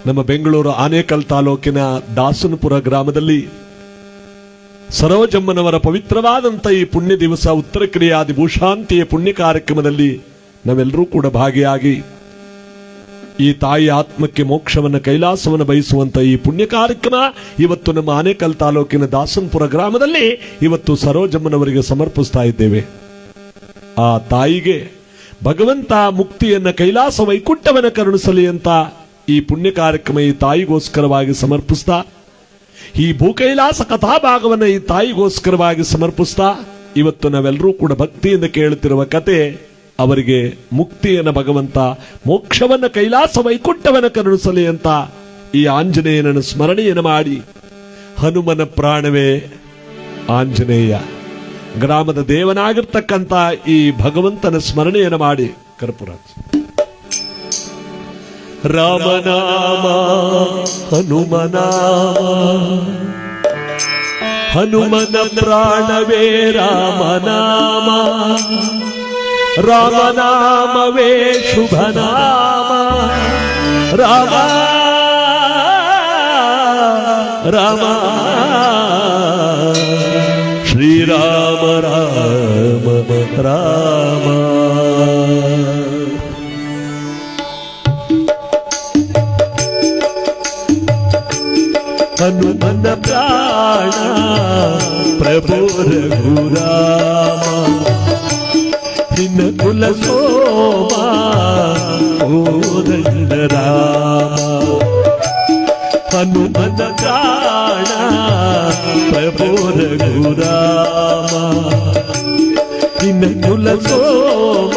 ನಮ್ಮ ಬೆಂಗಳೂರು ಆನೇಕಲ್ ತಾಲೂಕಿನ ದಾಸನಪುರ ಗ್ರಾಮದಲ್ಲಿ ಸರೋಜಮ್ಮನವರ ಪವಿತ್ರವಾದಂಥ ಈ ಪುಣ್ಯ ದಿವಸ ಉತ್ತರ ಕ್ರಿಯಾದಿ ಭೂಶಾಂತಿಯ ಪುಣ್ಯ ಕಾರ್ಯಕ್ರಮದಲ್ಲಿ ನಾವೆಲ್ಲರೂ ಕೂಡ ಭಾಗಿಯಾಗಿ ಈ ತಾಯಿ ಆತ್ಮಕ್ಕೆ ಮೋಕ್ಷವನ್ನು ಕೈಲಾಸವನ್ನು ಬಯಸುವಂತ ಈ ಪುಣ್ಯ ಕಾರ್ಯಕ್ರಮ ಇವತ್ತು ನಮ್ಮ ಆನೇಕಲ್ ತಾಲೂಕಿನ ದಾಸನಪುರ ಗ್ರಾಮದಲ್ಲಿ ಇವತ್ತು ಸರೋಜಮ್ಮನವರಿಗೆ ಸಮರ್ಪಿಸ್ತಾ ಇದ್ದೇವೆ. ಆ ತಾಯಿಗೆ ಭಗವಂತ ಮುಕ್ತಿಯನ್ನ ಕೈಲಾಸ ವೈಕುಂಠವನ್ನ ಕರುಣಿಸಲಿ ಅಂತ ಈ ಪುಣ್ಯ ಕಾರ್ಯಕ್ರಮ ಈ ತಾಯಿಗೋಸ್ಕರವಾಗಿ ಸಮರ್ಪಿಸ್ತಾ, ಈ ಭೂಕೈಲಾಸ ಕಥಾಭಾಗವನ್ನ ಈ ತಾಯಿಗೋಸ್ಕರವಾಗಿ ಸಮರ್ಪಿಸ್ತಾ ಇವತ್ತು ನಾವೆಲ್ಲರೂ ಕೂಡ ಭಕ್ತಿಯಿಂದ ಕೇಳುತ್ತಿರುವ ಕತೆ, ಅವರಿಗೆ ಮುಕ್ತಿಯನ್ನ ಭಗವಂತ ಮೋಕ್ಷವನ್ನ ಕೈಲಾಸ ವೈಕುಂಠವನ್ನ ಕರುಣಿಸಲಿ ಅಂತ ಈ ಆಂಜನೇಯನನ್ನು ಸ್ಮರಣೆಯನ್ನು ಮಾಡಿ, ಹನುಮನ ಪ್ರಾಣವೇ ಆಂಜನೇಯ, ಗ್ರಾಮದ ದೇವನಾಗಿರ್ತಕ್ಕಂಥ ಈ ಭಗವಂತನ ಸ್ಮರಣೆಯನ್ನು ಮಾಡಿ ಕರ್ಪೂರ ರಾಮನಾಮ ಹನುಮನಾಮ, ಹನುಮನ ಪ್ರಾಣವೇ ರಾಮನಾಮ, ರಾಮನಾಮವೇ ಶುಭನಾಮ, ರಾಮ ರಾಮ ಶ್ರೀರಾಮ ರಾಮ ರಾಮ. ಹನುಮನ ಪ್ರಾಣ ಪ್ರಭು ರಘುರಾಮ, ನಿನ್ನ ಕುಲ ಸೋಮ ಕೋದಂಡ ರಾಮ. ಹನುಮನ ಪ್ರಾಣ ಪ್ರಭು ರಘುರಾಮ, ನಿನ್ನ ಕುಲ ಸೋಮ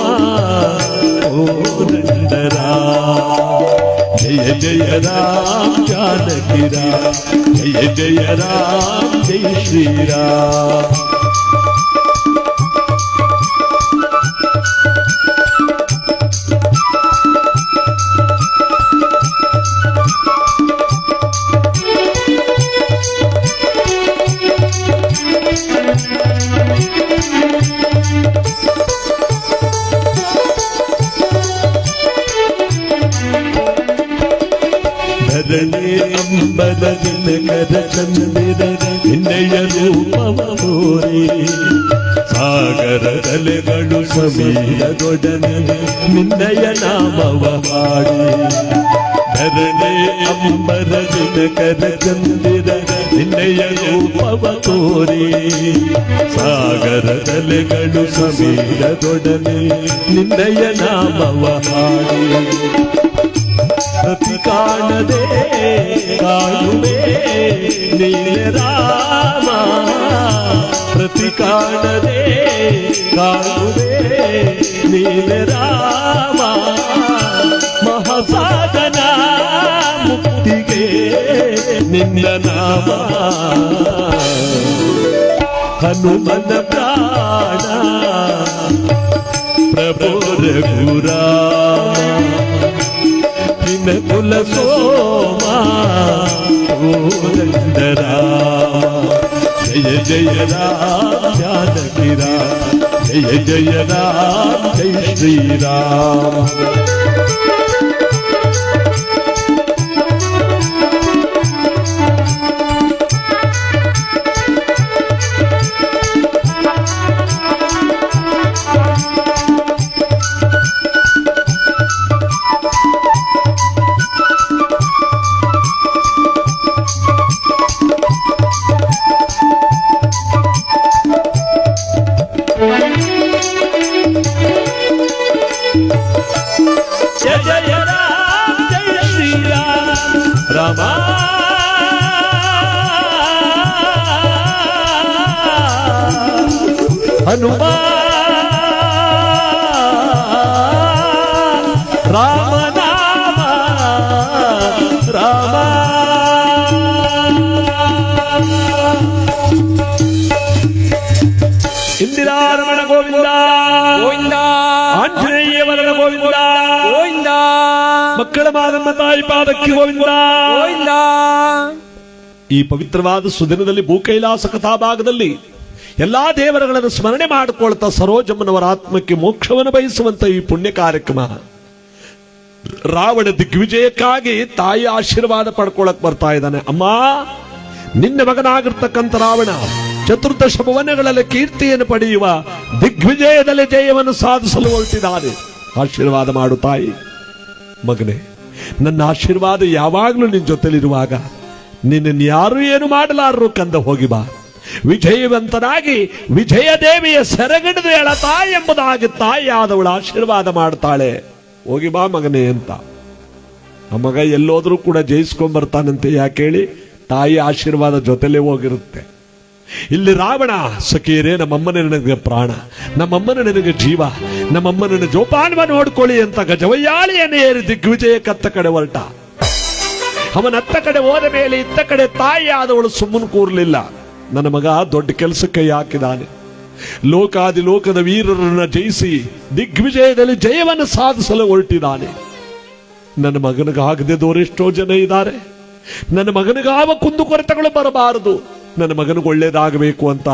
ಕೋದಂಡ ರಾಮ. ಜಯ ಜಯ ರಾಮ जानकी राम, जय जय राम जय श्री राम. ಅಂಬದ ದಿನಕರ ಚಂದಿರ ನಿನ್ನಯ ರೂಪವ ತೋರಿ, ಸಾಗರದಲೆಗಳು ಸಮೀರದೊಡನೆ ನಿನ್ನಯ ನಾಮವ ಹಾಡಿ. ಧರಣೆ ಅಂಬರ ದಿನಕರ ಚಂದಿರ ನಿನ್ನಯ ರೂಪವ ತೋರಿ, ಸಾಗರದಲೆಗಳು ಸಮೀರದೊಡನೆ ನಿನ್ನಯ ನಾಮವ ಹಾಡಿ. ಪ್ರತಿ ಕಾಣದೆ ಕಾಣುವೆ ನೀನೆ ರಾಮ, ಪ್ರತಿ ಕಾಣದೆ ಕಾಣುವೆ ನೀನೆ ರಾಮ. ಮಹಾಸಾಧನ ಮುಕ್ತಿಗೆ ನಿನ್ನ ನಾಮ, ಹನುಮನ ಪ್ರಾಣ ಪ್ರಭು ರಘುರಾಮ, ನಿನ್ನ ಕುಲ ಸೋಮ ಕೋದಂಡ ರಾಮ. ಜಯ ಜಯ ರಾಮ जानकी राम, जय जय राम जय श्री राम. ಹನುಮ ರಾಮನಾಮ ರಾಮ. ಇಂದಿರಾರಮಣ ಗೋವಿಂದ ಗೋವಿಂದ, ಆಂಜನೇಯವರನ ಗೋವಿಂದ ಗೋವಿಂದ, ಮಕ್ಕಳ ಮಾದಮ್ಮ ತಾಯಿ ಪಾದಕ್ಕೆ ಗೋವಿಂದ ಗೋವಿಂದ. ಈ ಪವಿತ್ರವಾದ ಸುದಿನದಲ್ಲಿ ಭೂಕೈಲಾಸ ಕಥಾಭಾಗದಲ್ಲಿ ಎಲ್ಲಾ ದೇವರುಗಳನ್ನು ಸ್ಮರಣೆ ಮಾಡಿಕೊಳ್ತಾ ಸರೋಜಮ್ಮನವರ ಆತ್ಮಕ್ಕೆ ಮೋಕ್ಷವನ್ನು ಬಯಸುವಂತ ಈ ಪುಣ್ಯ ಕಾರ್ಯಕ್ರಮ ರಾವಣ ದಿಗ್ವಿಜಯಕ್ಕಾಗಿ ತಾಯಿ ಆಶೀರ್ವಾದ ಪಡ್ಕೊಳಕ್ ಬರ್ತಾ ಇದ್ದಾನೆ. ಅಮ್ಮ, ನಿನ್ನ ಮಗನಾಗಿರ್ತಕ್ಕಂಥ ರಾವಣ ಚತುರ್ದಶ ಭುವನಗಳಲ್ಲಿ ಕೀರ್ತಿಯನ್ನು ಪಡೆಯುವ ದಿಗ್ವಿಜಯದಲ್ಲಿ ಜಯವನ್ನು ಸಾಧಿಸಲು ಹೊರಟಿದ್ದಾನೆ. ಆಶೀರ್ವಾದ ಮಾಡು ತಾಯಿ. ಮಗನೇ, ನನ್ನ ಆಶೀರ್ವಾದ ಯಾವಾಗಲೂ ನಿನ್ನ ಜೊತೆಲಿರುವಾಗ ನಿನ್ನನ್ನು ಯಾರು ಏನು ಮಾಡಲಾರರು ಕಂದ. ಹೋಗಿ ಬಾ, ವಿಜಯವಂತನಾಗಿ ವಿಜಯದೇವಿಯ ಸೆರಗಿಡಿದು ಎಳತಾ ಎಂಬುದಾಗಿ ತಾಯಿಯಾದವಳು ಆಶೀರ್ವಾದ ಮಾಡ್ತಾಳೆ. ಹೋಗಿ ಬಾ ಮಗನೇ ಅಂತ. ಆ ಮಗ ಎಲ್ಲೋದ್ರೂ ಕೂಡ ಜಯಿಸ್ಕೊಂಡ್ಬರ್ತಾನಂತೆ. ಯಾಕೆ ಹೇಳಿ? ತಾಯಿ ಆಶೀರ್ವಾದ ಜೊತೆಲೇ ಹೋಗಿರುತ್ತೆ. ಇಲ್ಲಿ ರಾವಣ, ಸಖೀರೇ, ನಮ್ಮಮ್ಮನ ನನಗೆ ಪ್ರಾಣ, ನಮ್ಮಮ್ಮನ ನನಗೆ ಜೀವ, ನಮ್ಮಮ್ಮನ ಜೋಪಾನವ ನೋಡ್ಕೊಳ್ಳಿ ಅಂತ ಗಜವಯ್ಯಾಳಿಯನ್ನು ಏರಿ ದಿಗ್ವಿಜಯಕ್ಕತ್ತ ಕಡೆ ಹೊರಟ. ಅವನತ್ತ ಕಡೆ ಹೋದ ಮೇಲೆ ಇತ್ತ ಕಡೆ ತಾಯಿ ಆದವಳು ಸುಮ್ಮನೆ ಕೂರ್ಲಿಲ್ಲ. ನನ್ನ ಮಗ ದೊಡ್ಡ ಕೆಲಸಕ್ಕೆ ಹಾಕಿದಾನೆ. ಲೋಕಾದಿ ಲೋಕದ ವೀರರನ್ನ ಜಯಿಸಿ ದಿಗ್ವಿಜಯದಲ್ಲಿ ಜಯವನ್ನು ಸಾಧಿಸಲು ಹೊರಟಿದ್ದಾನೆ. ನನ್ನ ಮಗನಿಗಾಗದೆ ದೋರೆಷ್ಟೋ ಜನ ಇದ್ದಾರೆ. ನನ್ನ ಮಗನಿಗಾವ ಕುಂದುಕೊರತೆಗಳು ಬರಬಾರದು, ನನ್ನ ಮಗನಿಗೆ ಒಳ್ಳೇದಾಗಬೇಕು ಅಂತ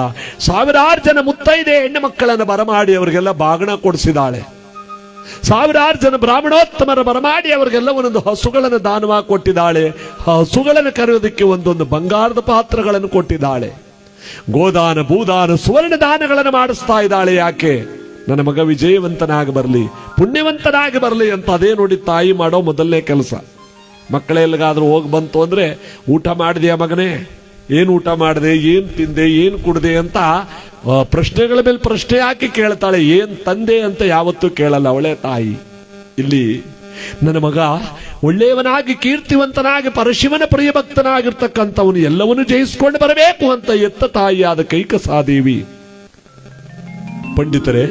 ಸಾವಿರಾರು ಜನ ಮುತ್ತೈದೆ ಹೆಣ್ಣು ಮಕ್ಕಳನ್ನು ಬರಮಾಡಿ ಅವರಿಗೆಲ್ಲ ಬಾಗಣ ಕೊಡಿಸಿದಾಳೆ. ಸಾವಿರಾರು ಜನ ಬ್ರಾಹ್ಮಣೋತ್ತಮರ ಬರಮಾಡಿ ಅವರಿಗೆಲ್ಲ ಒಂದೊಂದು ಹಸುಗಳನ್ನು ದಾನವಾಗಿ ಕೊಟ್ಟಿದ್ದಾಳೆ. ಹಸುಗಳನ್ನು ಕರೆಯೋದಕ್ಕೆ ಒಂದೊಂದು ಬಂಗಾರದ ಪಾತ್ರಗಳನ್ನು ಕೊಟ್ಟಿದ್ದಾಳೆ. ಗೋದಾನ, ಭೂದಾನ, ಸುವರ್ಣ ದಾನಗಳನ್ನು ಮಾಡಿಸ್ತಾ ಇದ್ದಾಳೆ. ಯಾಕೆ? ನನ್ನ ಮಗ ವಿಜಯವಂತನಾಗಿ ಬರಲಿ, ಪುಣ್ಯವಂತನಾಗಿ ಬರಲಿ ಅಂತ. ಅದೇ ನೋಡಿ ತಾಯಿ ಮಾಡೋ ಮೊದಲನೇ ಕೆಲಸ. ಮಕ್ಕಳೆಲ್ಲಿಗಾದ್ರೂ ಹೋಗಿ ಬಂತು ಅಂದ್ರೆ, ಊಟ ಮಾಡಿದೆಯಾ ಮಗನೇ, ಏನು ಊಟ ಮಾಡಿದೆ, ಏನ್ ತಿಂದೆ, ಏನ್ ಕುಡ್ದೆ ಅಂತ ಪ್ರಶ್ನೆಗಳ ಮೇಲೆ ಪ್ರಶ್ನೆ ಹಾಕಿ ಕೇಳ್ತಾಳೆ. ಏನ್ ತಂದೆ ಅಂತ ಯಾವತ್ತೂ ಕೇಳಲ್ಲ ಅವಳೇ ತಾಯಿ. ಇಲ್ಲಿ ನನ್ನ ಮಗ ಒಳ್ಳೆಯವನಾಗಿ ಕೀರ್ತಿವಂತನಾಗಿ ಪರಶಿವನ ಪ್ರಿಯಭಕ್ತನಾಗಿರ್ತಕ್ಕಂಥವನು ಎಲ್ಲವನ್ನೂ ಜಯಿಸ್ಕೊಂಡು ಬರಬೇಕು ಅಂತ ಎತ್ತ ತಾಯಿಯಾದ ಕೈಕಸಾದೇವಿ. ಪಂಡಿತರೇ,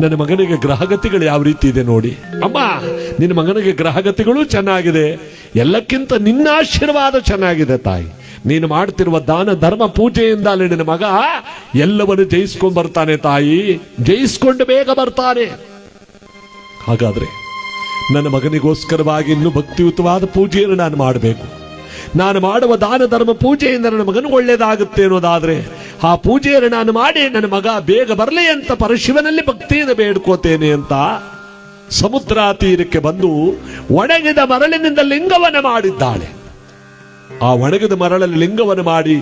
ನನ್ನ ಮಗನಿಗೆ ಗ್ರಹಗತಿಗಳು ಯಾವ ರೀತಿ ಇದೆ ನೋಡಿ. ಅಮ್ಮ, ನಿನ್ನ ಮಗನಿಗೆ ಗ್ರಹಗತಿಗಳು ಚೆನ್ನಾಗಿದೆ, ಎಲ್ಲಕ್ಕಿಂತ ನಿನ್ನ ಆಶೀರ್ವಾದ ಚೆನ್ನಾಗಿದೆ ತಾಯಿ. ನೀನು ಮಾಡ್ತಿರುವ ದಾನ ಧರ್ಮ ಪೂಜೆಯಿಂದ ನಿನ್ನ ಮಗ ಎಲ್ಲವನ್ನು ಜಯಿಸ್ಕೊಂಡು ಬರ್ತಾನೆ ತಾಯಿ, ಜಯಿಸ್ಕೊಂಡು ಬೇಗ ಬರ್ತಾನೆ. ಹಾಗಾದ್ರೆ ನನ್ನ ಮಗನಿಗೋಸ್ಕರವಾಗಿ ಇನ್ನೂ ಭಕ್ತಿಯುತವಾದ ಪೂಜೆಯನ್ನು ನಾನು ಮಾಡಬೇಕು. ನಾನು ಮಾಡುವ ದಾನ ಧರ್ಮ ಪೂಜೆಯಿಂದ ನನ್ನ ಮಗನಿಗೆ ಒಳ್ಳೇದಾಗುತ್ತೆ ಅನ್ನೋದಾದ್ರೆ ಆ ಪೂಜೆಯನ್ನು ನಾನು ಮಾಡಿ ನನ್ನ ಮಗ ಬೇಗ ಬರಲಿ ಅಂತ ಪರಶಿವನಲ್ಲಿ ಭಕ್ತಿಯಿಂದ ಬೇಡ್ಕೋತೇನೆ ಅಂತ ಸಮುದ್ರ ತೀರಕ್ಕೆ ಬಂದು ಒಣಗಿದ ಮರಳಿನಿಂದ ಲಿಂಗವನ್ನು ಮಾಡಿದ್ದಾಳೆ. ಆ ಒಣಗಿದ ಮರಳಲ್ಲಿ ಲಿಂಗವನ್ನು ಮಾಡಿ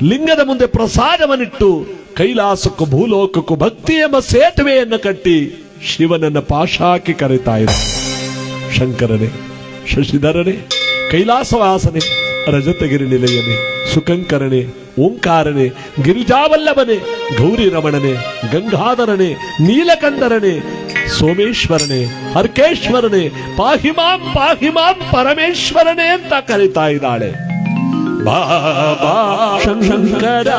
ಲಿಂಗದ ಮುಂದೆ ಪ್ರಸಾದವನ್ನಿಟ್ಟು ಕೈಲಾಸಕ್ಕೂ ಭೂಲೋಕಕ್ಕೂ ಭಕ್ತಿ ಎಂಬ ಸೇತುವೆಯನ್ನು ಕಟ್ಟಿ ಶಿವನನ್ನ ಪಾಶ ಹಾಕಿ ಕರೀತಾ ಇದ್ದ. ಶಂಕರನೇ, ಶಶಿಧರನೇ, ಕೈಲಾಸವಾಸನೆ, ರಜತಗಿರಿ ನಿಲಯನೇ, ಸುಖಂಕರನೇ, ಓಂಕಾರನೇ, ಗಿರಿಜಾವಲ್ಲಭನೇ, ಗೌರಿ ರಮಣನೆ, ಗಂಗಾಧರನೇ, ನೀಲಕಂಧರನೇ, ಸೋಮೇಶ್ವರನೇ, ಹರ್ಕೇಶ್ವರನೇ, ಪಾಹಿಮಾಂ ಪಾಹಿಮಾಂ ಪರಮೇಶ್ವರನೇ ಅಂತ ಕರೀತಾ ಇದ್ದಾಳೆ. ಬಾಬಾ ಶಂಕರ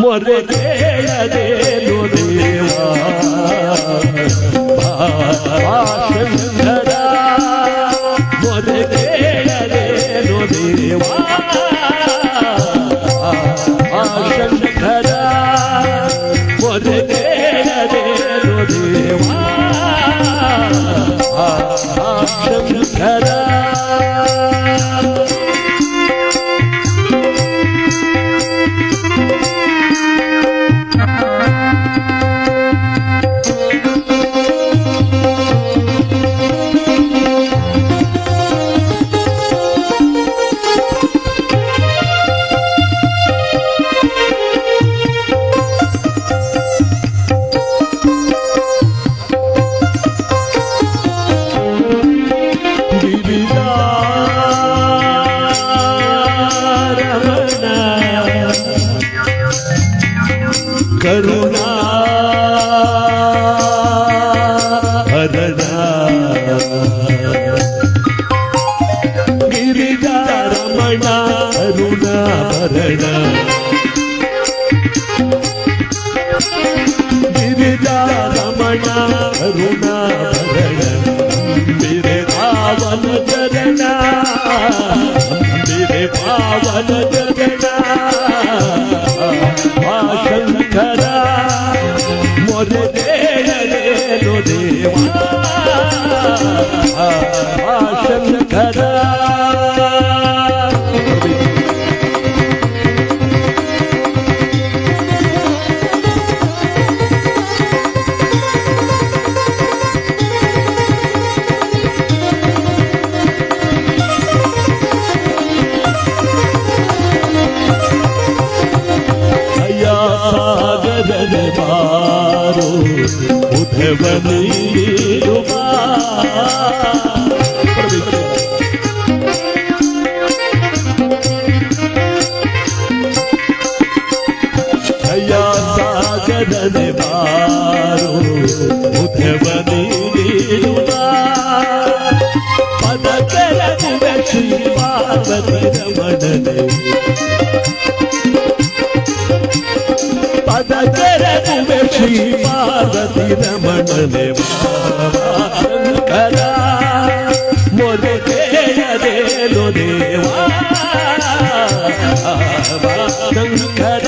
ಮೊರೆ ಕೇಳದೇನು ದೇವಾ, ಬಾಬಾ ಶಂಕರ ಮೊರೆ ಕೇಳದೇನು ದೇವಾ, ಶಂಕರ ಮೊರೆ ಕೇಳದೇನು ದೇವಾ, ಶಂಕರ. ಕರುಣಾ ಹರಣ ಗಿರಿಜಾ ರಮಣ ಕರುಣಾ ಹರಣ, ಗಿರಿಜಾ ರಮಣ ಕರುಣಾ ಹರಣ, ಅಂಬಿರೆ ಪಾವನ ಚರಣ, ಅಂಬಿರೆ ಪಾವನ ಚರಣ, ಶಂಕರ ಮೊರೆ ಕೇಳಲೇನು ದೇವಾ, ಶಂಕರ. ಉದ್ಧವ ನೀಡುವ ಸಾಗರನೆ ಬಾರೋ ಉದ್ಧವ ನೀಡುವ ಪದಕರಗುವೆ ಶ್ರೀ ಪಾರ್ವತಿ ರಮಣನೆ ಪದಕರಗುವೆ ಶ್ರೀ ಪಾರ್ವತಿ ರಮಣನೆ ಶಂಕರ ಮೊರೆಗೆಯದೇಲೋ ದೇವಾ ಶಂಕರ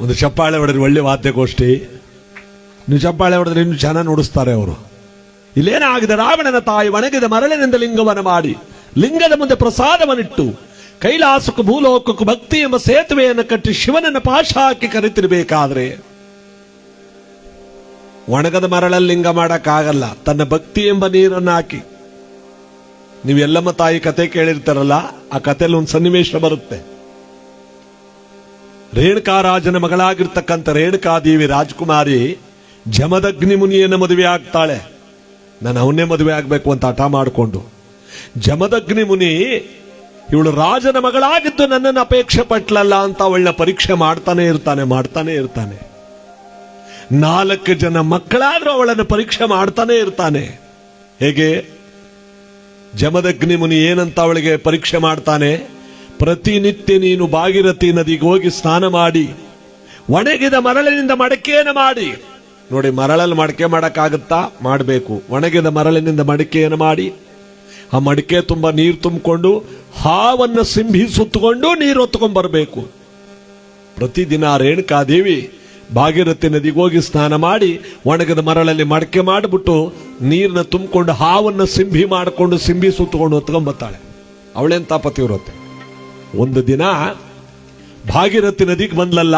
ಒಂದು ಚಪ್ಪಾಳೆ ಹೊಡೆದ್ರೆ ಒಳ್ಳೆ ವಾದ್ಯಗೋಷ್ಠಿ. ನೀವು ಚಪ್ಪಾಳೆ ಹೊಡೆದ್ರೆ ಇನ್ನು ಚೆನ್ನಾಗಿ ನುಡಿಸ್ತಾರೆ ಅವರು. ಇಲ್ಲೇನಾಗಿದೆ, ರಾವಣನ ತಾಯಿ ಒಣಗಿದ ಮರಳಿನಿಂದ ಲಿಂಗವನ್ನು ಮಾಡಿ ಲಿಂಗದ ಮುಂದೆ ಪ್ರಸಾದವನ್ನಿಟ್ಟು ಕೈಲಾಸಕ್ಕೂ ಭೂಲೋಕಕ್ಕೂ ಭಕ್ತಿ ಎಂಬ ಸೇತುವೆಯನ್ನು ಕಟ್ಟಿ ಶಿವನನ್ನು ಪಾಶ ಹಾಕಿ ಕರೆತಿರ್ಬೇಕಾದ್ರೆ ಒಣಗದ ಮರಳಲ್ಲಿ ಲಿಂಗ ಮಾಡಕ್ಕಾಗಲ್ಲ. ತನ್ನ ಭಕ್ತಿ ಎಂಬ ನೀರನ್ನು ಹಾಕಿ, ನೀವು ಎಲ್ಲಮ್ಮ ತಾಯಿ ಕತೆ ಕೇಳಿರ್ತಾರಲ್ಲ, ಆ ಕಥೆಯಲ್ಲಿ ಒಂದು ಸನ್ನಿವೇಶ ಬರುತ್ತೆ. ರೇಣುಕಾರಾಜನ ಮಗಳಾಗಿರ್ತಕ್ಕಂಥ ರೇಣುಕಾದೇವಿ ರಾಜಕುಮಾರಿ ಜಮದಗ್ನಿ ಮುನಿಯನ್ನು ಮದುವೆ ಆಗ್ತಾಳೆ. ನಾನು ಅವನ್ನೇ ಮದುವೆ ಆಗ್ಬೇಕು ಅಂತ ಹಠ ಮಾಡಿಕೊಂಡು, ಜಮದಗ್ನಿ ಮುನಿ ಇವಳು ರಾಜನ ಮಗಳಾಗಿದ್ದು ನನ್ನನ್ನು ಅಪೇಕ್ಷೆ ಪಟ್ಲಲ್ಲ ಅಂತ ಅವಳನ್ನ ಪರೀಕ್ಷೆ ಮಾಡ್ತಾನೆ ಇರ್ತಾನೆ. 4 ಜನ ಮಕ್ಕಳಾದ್ರೂ ಅವಳನ್ನು ಪರೀಕ್ಷೆ ಮಾಡ್ತಾನೆ ಇರ್ತಾನೆ. ಹೇಗೆ ಜಮದಗ್ನಿ ಮುನಿ ಏನಂತ ಅವಳಿಗೆ ಪರೀಕ್ಷೆ ಮಾಡ್ತಾನೆ? ಪ್ರತಿನಿತ್ಯ ನೀನು ಭಾಗೀರಥಿ ನದಿಗೆ ಹೋಗಿ ಸ್ನಾನ ಮಾಡಿ ಒಣಗಿದ ಮರಳಿನಿಂದ ಮಡಕೆಯನ್ನು ಮಾಡಿ, ನೋಡಿ ಮರಳಲ್ಲಿ ಮಡಕೆ ಮಾಡಕ್ಕಾಗುತ್ತಾ? ಮಾಡಬೇಕು. ಒಣಗಿದ ಮರಳಿನಿಂದ ಮಡಕೆಯನ್ನು ಮಾಡಿ ಆ ಮಡಕೆ ತುಂಬ ನೀರು ತುಂಬಿಕೊಂಡು ಹಾವನ್ನು ಸಿಂಬಿ ಸುತ್ತಕೊಂಡು ನೀರು ಹೊತ್ಕೊಂಡ್ ಬರಬೇಕು. ಪ್ರತಿದಿನ ರೇಣುಕಾದೇವಿ ಭಾಗೀರಥಿ ನದಿಗೆ ಹೋಗಿ ಸ್ನಾನ ಮಾಡಿ ಒಣಗಿದ ಮರಳಲ್ಲಿ ಮಡಕೆ ಮಾಡಿಬಿಟ್ಟು ನೀರನ್ನ ತುಂಬಿಕೊಂಡು ಹಾವನ್ನು ಸಿಂಬಿ ಮಾಡಿಕೊಂಡು ಸಿಂಬಿ ಸುತ್ತಕೊಂಡು ಹೊತ್ಕೊಂಡ್ಬರ್ತಾಳೆ. ಅವಳೆಂತ ಪತಿವ್ರತೆ. ಒಂದು ದಿನ ಭಾಗೀರಥಿ ನದಿಗೆ ಬಂದ್ಲಲ್ಲ,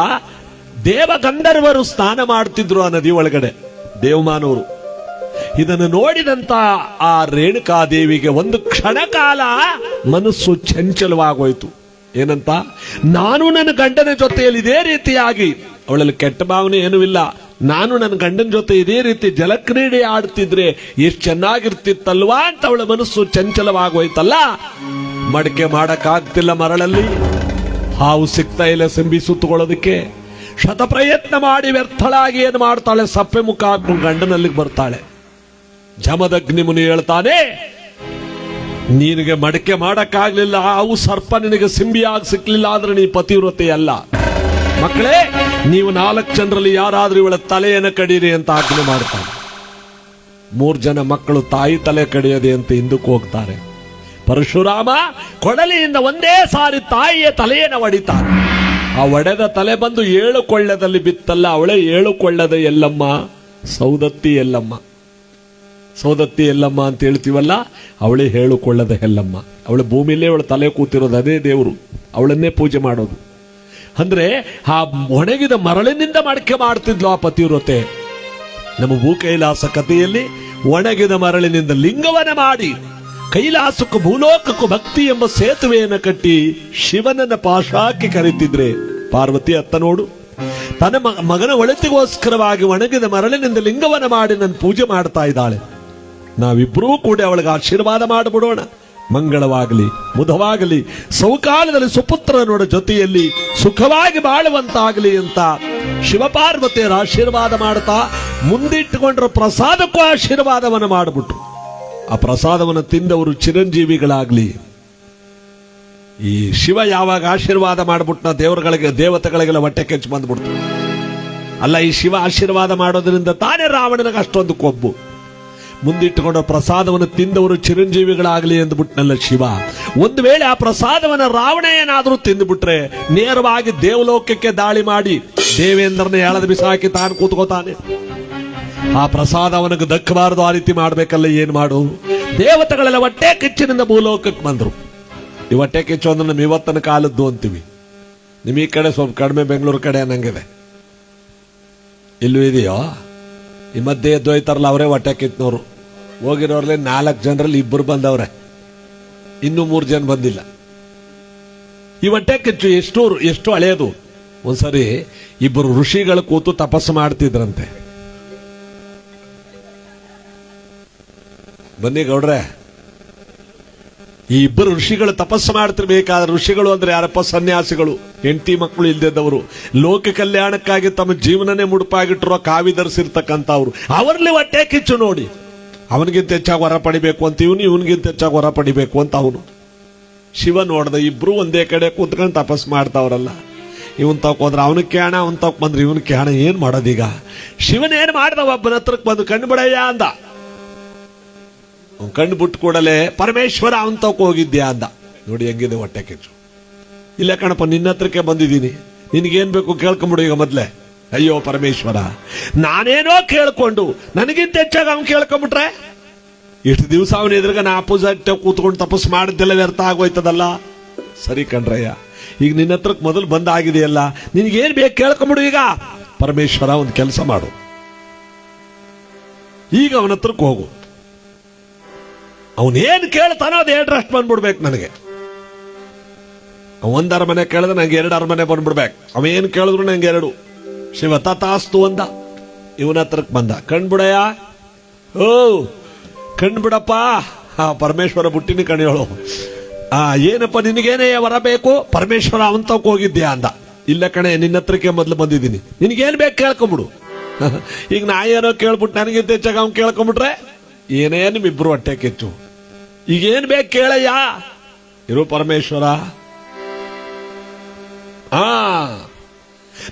ದೇವ ಗಂಧರ್ವರು ಸ್ನಾನ ಮಾಡ್ತಿದ್ರು ಆ ನದಿ ಒಳಗಡೆ, ದೇವಮಾನವರು. ಇದನ್ನು ನೋಡಿದಂತ ಆ ರೇಣುಕಾದೇವಿಗೆ ಒಂದು ಕ್ಷಣ ಕಾಲ ಮನಸ್ಸು ಚಂಚಲವಾಗೋಯ್ತು. ಏನಂತ? ನಾನು ನನ್ನ ಗಂಡನ ಜೊತೆಯಲ್ಲಿ ಇದೇ ರೀತಿಯಾಗಿ, ಅವಳಲ್ಲಿ ಕೆಟ್ಟ ಭಾವನೆ ಏನೂ ಇಲ್ಲ, ನಾನು ನನ್ನ ಗಂಡನ ಜೊತೆ ಇದೇ ರೀತಿ ಜಲಕ್ರೀಡೆ ಆಡ್ತಿದ್ರೆ ಎಷ್ಟು ಚೆನ್ನಾಗಿರ್ತಿತ್ತಲ್ವಾ ಅಂತ ಅವಳ ಮನಸ್ಸು ಚಂಚಲವಾಗೋಯ್ತಲ್ಲ. ಮಡಕೆ ಮಾಡಕ್ಕಾಗ್ತಿಲ್ಲ, ಮರಳಲ್ಲಿ ಹಾವು ಸಿಗ್ತಾ ಇಲ್ಲ ಸಿಂಬಿ ಸುತ್ತುಕೊಳ್ಳೋದಕ್ಕೆ. ಶತಪ್ರಯತ್ನ ಮಾಡಿ ವ್ಯರ್ಥಳಾಗಿ ಏನು ಮಾಡ್ತಾಳೆ? ಸಪ್ಪೆ ಮುಖ ಹಾಕೊಂಡು ಗಂಡನಲ್ಲಿಗೆ ಬರ್ತಾಳೆ. ಜಮದಗ್ನಿ ಮುನಿ ಹೇಳ್ತಾನೆ, ನಿನಗೆ ಮಡಕೆ ಮಾಡಕ್ಕಾಗ್ಲಿಲ್ಲ, ಹಾವು ಸರ್ಪ ನಿನಗೆ ಸಿಂಬಿಯಾಗಿ ಸಿಕ್ಲಿಲ್ಲ ಆದ್ರೆ ನೀ ಪತಿವ್ರತೆ ಅಲ್ಲ. ಮಕ್ಕಳೇ, ನೀವು 4 ಜನರಲ್ಲಿ ಯಾರಾದ್ರೂ ಇವಳ ತಲೆಯನ್ನು ಕಡೀರಿ ಅಂತ ಆಜ್ಞೆ ಮಾಡ್ತಾನೆ. 3 ಜನ ಮಕ್ಕಳು ತಾಯಿ ತಲೆ ಕಡಿಯದೆ ಅಂತ ಹಿಂದಕ್ಕೆ ಹೋಗ್ತಾರೆ. ಪರಶುರಾಮ ಕೊಡಲಿಯಿಂದ ಒಂದೇ ಸಾರಿ ತಾಯಿಯ ತಲೆಯನ್ನು ಒಡಿತಾನೆ. ಆ ಒಡೆದ ತಲೆ ಬಂದು 7 ಕೊಳ್ಳದಲ್ಲಿ ಬಿತ್ತಲ್ಲ, ಅವಳೇ 7 ಕೊಳ್ಳದ ಎಲ್ಲಮ್ಮ, ಸೌದತ್ತಿ ಎಲ್ಲಮ್ಮ. ಸೌದತ್ತಿ ಎಲ್ಲಮ್ಮ ಅಂತ ಹೇಳ್ತೀವಲ್ಲ, ಅವಳೇ 7 ಕೊಳ್ಳದ ಎಲ್ಲಮ್ಮ. ಅವಳ ಭೂಮಿಯಲ್ಲೇ ಅವಳ ತಲೆ ಕೂತಿರೋದು, ಅದೇ ದೇವರು, ಅವಳನ್ನೇ ಪೂಜೆ ಮಾಡೋದು. ಅಂದ್ರೆ ಆ ಒಣಗಿದ ಮರಳಿನಿಂದ ಮಡಕೆ ಮಾಡ್ತಿದ್ಲು ಆ ಪತಿವ್ರತೆ. ನಮ್ಮ ಭೂಕೈಲಾಸ ಕಥೆಯಲ್ಲಿ ಒಣಗಿದ ಮರಳಿನಿಂದ ಲಿಂಗವನ್ನ ಮಾಡಿ ಕೈಲಾಸಕ್ಕೂ ಭೂಲೋಕಕ್ಕೂ ಭಕ್ತಿ ಎಂಬ ಸೇತುವೆಯನ್ನು ಕಟ್ಟಿ ಶಿವನನ್ನ ಪಾಶಾಕಿ ಕರೀತಿದ್ರೆ, ಪಾರ್ವತಿ ಅತ್ತ ನೋಡು, ತನ್ನ ಮಗನ ಒಳಿತಿಗೋಸ್ಕರವಾಗಿ ಒಣಗಿದ ಮರಳಿನಿಂದ ಲಿಂಗವನ್ನ ಮಾಡಿ ನನ್ನ ಪೂಜೆ ಮಾಡ್ತಾ ಇದ್ದಾಳೆ. ನಾವಿಬ್ಬರೂ ಕೂಡ ಅವಳಿಗೆ ಆಶೀರ್ವಾದ ಮಾಡಿಬಿಡೋಣ. ಮಂಗಳವಾಗಲಿ, ಮುದವಾಗಲಿ, ಸೌಕಾಲದಲ್ಲಿ ಸುಪುತ್ರನೋಡ ಜೊತೆಯಲ್ಲಿ ಸುಖವಾಗಿ ಬಾಳುವಂತಾಗಲಿ ಅಂತ ಶಿವಪಾರ್ವತಿಯರ ಆಶೀರ್ವಾದ ಮಾಡ್ತಾ ಮುಂದಿಟ್ಟುಕೊಂಡ್ರ ಪ್ರಸಾದಕ್ಕೂ ಆಶೀರ್ವಾದವನ್ನು ಮಾಡಿಬಿಟ್ರು. ಆ ಪ್ರಸಾದವನ್ನು ತಿಂದವರು ಚಿರಂಜೀವಿಗಳಾಗ್ಲಿ. ಈ ಶಿವ ಯಾವಾಗ ಆಶೀರ್ವಾದ ಮಾಡ್ಬಿಟ್ನ ದೇವತೆಗಳಿಗೆಲ್ಲ ಹೊಟ್ಟೆ ಕೆಚ್ಚು ಬಂದ್ಬಿಡ್ತು. ಅಲ್ಲ, ಈ ಶಿವ ಆಶೀರ್ವಾದ ಮಾಡೋದ್ರಿಂದ ತಾನೇ ರಾವಣನಿಗೆ ಅಷ್ಟೊಂದು ಕೊಬ್ಬು. ಮುಂದಿಟ್ಟುಕೊಂಡ ಪ್ರಸಾದವನ್ನು ತಿಂದವರು ಚಿರಂಜೀವಿಗಳಾಗಲಿ ಎಂದ್ಬಿಟ್ನಲ್ಲ ಶಿವ. ಒಂದು ವೇಳೆ ಆ ಪ್ರಸಾದವನ್ನು ರಾವಣ ಏನಾದರೂ ತಿಂದುಬಿಟ್ರೆ ನೇರವಾಗಿ ದೇವಲೋಕಕ್ಕೆ ದಾಳಿ ಮಾಡಿ ದೇವೇಂದ್ರನ ಎಳೆದು ಬಿಸಾಕಿ ತಾನು ಕೂತ್ಕೋತಾನೆ. ಆ ಪ್ರಸಾದ ಅವನಿಗೆ ದಕ್ಕಬಾರದು, ಆ ರೀತಿ ಮಾಡ್ಬೇಕಲ್ಲ. ಏನ್ ಮಾಡು? ದೇವತೆಗಳೆಲ್ಲ ಹೊಟ್ಟೆ ಕಿಚ್ಚಿನಿಂದ ಭೂಲೋಕಕ್ಕೆ ಬಂದ್ರು. ಈ ಹೊಟ್ಟೆ ಕಿಚ್ಚು ಅಂದ್ರೆ ನಮ್ಮ ಇವತ್ತನ ಕಾಲದ್ದು ಅಂತೀವಿ. ನಿಮ್ ಈ ಕಡೆ ಸ್ವಲ್ಪ ಕಡಿಮೆ, ಬೆಂಗಳೂರು ಕಡೆ ಅನ್ನಂಗಿದೆ. ಇಲ್ಲೂ ಇದೆಯೋ? ಈ ಮಧ್ಯೆ ಎದ್ದು ಹೋಯ್ತಾರಲ್ಲ, ಅವರೇ ಹೊಟ್ಟೆ ಕಿಚ್ಚನವರು. ಹೋಗಿರೋರ್ಲಿ 4 ಜನರಲ್ಲಿ 2 ಬಂದವ್ರೆ, ಇನ್ನೂ 3 ಜನ ಬಂದಿಲ್ಲ. ಈ ಹೊಟ್ಟೆ ಕಿಚ್ಚು ಎಷ್ಟು ಹಳೆಯದು. ಒಂದ್ಸರಿ 2 ಋಷಿಗಳು ಕೂತು ತಪಸ್ಸು ಮಾಡ್ತಿದ್ರಂತೆ. ಬನ್ನಿ ಗೌಡ್ರೆ, ಈ 2 ಋಷಿಗಳು ತಪಸ್ಸು ಮಾಡ್ತಿರ್ಬೇಕಾದ್ರೆ, ಋಷಿಗಳು ಅಂದ್ರೆ ಯಾರಪ್ಪ? ಸನ್ಯಾಸಿಗಳು, ಹೆಂಡತಿ ಮಕ್ಕಳು ಇಲ್ದಿದ್ದವರು, ಲೋಕ ಕಲ್ಯಾಣಕ್ಕಾಗಿ ತಮ್ಮ ಜೀವನನೇ ಮುಡುಪಾಗಿಟ್ಟಿರೋ ಕಾವಿ ಧರಿಸಿರ್ತಕ್ಕಂಥವ್ರು. ಅವರಲ್ಲಿ ಹೊಟ್ಟೆ ಕಿಚ್ಚು ನೋಡಿ. ಅವನಿಗಿಂತ ಹೆಚ್ಚಾಗಿ ಹೊರ ಪಡಿಬೇಕು ಅಂತ ಇವನಿಗಿಂತ ಹೆಚ್ಚಾಗಿ ಹೊರ ಪಡಿಬೇಕು ಅಂತ ಅವನು. ಶಿವ ನೋಡ್ದ, 2 ಒಂದೇ ಕಡೆ ಕೂತ್ಕೊಂಡು ತಪಸ್ಸು ಮಾಡ್ತಾವ್ರಲ್ಲ. ಇವನ್ ತಕ್ ಹೋದ್ರೆ ಅವನಿಗೆ ಕೇಣ, ಅವನ್ ತಕ್ ಬಂದ್ರೆ ಇವನ್ ಕೇಣ. ಏನ್ ಮಾಡೋದೀಗ? ಶಿವನೇನ್ ಮಾಡ್ದ? ಒಬ್ಬನ ಹತ್ರಕ್ಕೆ ಬಂದು ಕಣ್ಣು ಬಿಡಯ್ಯ ಅಂದ. ಕಣ್ಣು ಬಿಟ್ಟು ಕೂಡಲೇ ಪರಮೇಶ್ವರ ಅವನ್ ತಕ್ ಹೋಗಿದ್ಯಾ ಅಂದ. ನೋಡಿ ಹೆಂಗಿದೆ ಹೊಟ್ಟೆ ಕಿಚ್ಚು. ಇಲ್ಲ ಕಣಪ್ಪ, ನಿನ್ನ ಹತ್ರಕ್ಕೆ ಬಂದಿದ್ದೀನಿ, ನಿನ್ಗೇನ್ ಬೇಕು ಕೇಳ್ಕೊಂಬಿಡು ಈಗ ಮೊದ್ಲೇ. ಅಯ್ಯೋ ಪರಮೇಶ್ವರ, ನಾನೇನೋ ಕೇಳ್ಕೊಂಡು ನನಗಿಂತ ಹೆಚ್ಚಾಗ ಅವ್ನು ಕೇಳ್ಕೊಂಬಿಟ್ರೆ ಇಷ್ಟು ದಿವಸ ಅವನ ಎದುರುಗ ನಾ ಅಪೋಸಿಟ್ ಕೂತ್ಕೊಂಡು ತಪಸ್ಸು ಮಾಡಿದ್ದೆಲ್ಲ ವ್ಯರ್ಥ ಆಗೋಯ್ತದಲ್ಲ. ಸರಿ ಕಣ್ರಯ್ಯ, ಈಗ ನಿನ್ನ ಹತ್ರಕ್ಕೆ ಮೊದಲು ಬಂದಾಗಿದೆಯಲ್ಲ, ನಿನ್ಗೇನ್ ಬೇಕು ಕೇಳ್ಕೊಂಬಿಡು. ಈಗ ಪರಮೇಶ್ವರ ಒಂದು ಕೆಲಸ ಮಾಡು, ಈಗ ಅವನ ಹತ್ರಕ್ಕೆ ಹೋಗು. ಅವನೇನ್ ಕೇಳ್ತಾನೋ ಅದು 2 ಅಷ್ಟು ಬಂದ್ಬಿಡ್ಬೇಕು ನನಗೆ. 1 ಅರಮನೆ ಕೇಳಿದ್ರೆ ನಂಗೆ 2 ಅರಮನೆ ಬಂದ್ಬಿಡ್ಬೇಕು. ಅವೇನ್ ಕೇಳಿದ್ರು ನಂಗೆ 2. ಶಿವ ತಥಾಸ್ತು ಅಂದ. ಇವನ ಹತ್ರಕ್ಕೆ ಬಂದ. ಕಣ್ಬಿಡಯ್ಯ, ಓ ಕಣ್ಬಿಡಪ್ಪ. ಪರಮೇಶ್ವರ ಬುಟ್ಟಿನ ಕಣಿಯೋಳು. ಏನಪ್ಪ ನಿನಗೇನೇ ವರ ಬೇಕು? ಪರಮೇಶ್ವರ ಅವನ್ ತಕ್ ಹೋಗಿದ್ಯಾ ಅಂದ. ಇಲ್ಲ ಕಣೆ, ನಿನ್ನ ಹತ್ರಕ್ಕೆ ಮೊದ್ಲು ಬಂದಿದ್ದೀನಿ, ನಿನಗೇನ್ ಬೇಕು ಕೇಳ್ಕೊಂಬಿಡು. ಈಗ ನಾ ಏನೋ ಕೇಳ್ಬಿಟ್ಟು ನನಗಿಂತ ಹೆಚ್ಚಾಗ ಅವ್ನು ಕೇಳ್ಕೊಂಬಿಟ್ರೆ ಏನೇ ನಿಮ್ಮಿಬ್ರು ಹೊಟ್ಟೆ ಕಿಚ್ಚು. ಈಗೇನ್ ಬೇಕು ಕೇಳಯ್ಯ. ಇರು ಪರಮೇಶ್ವರ,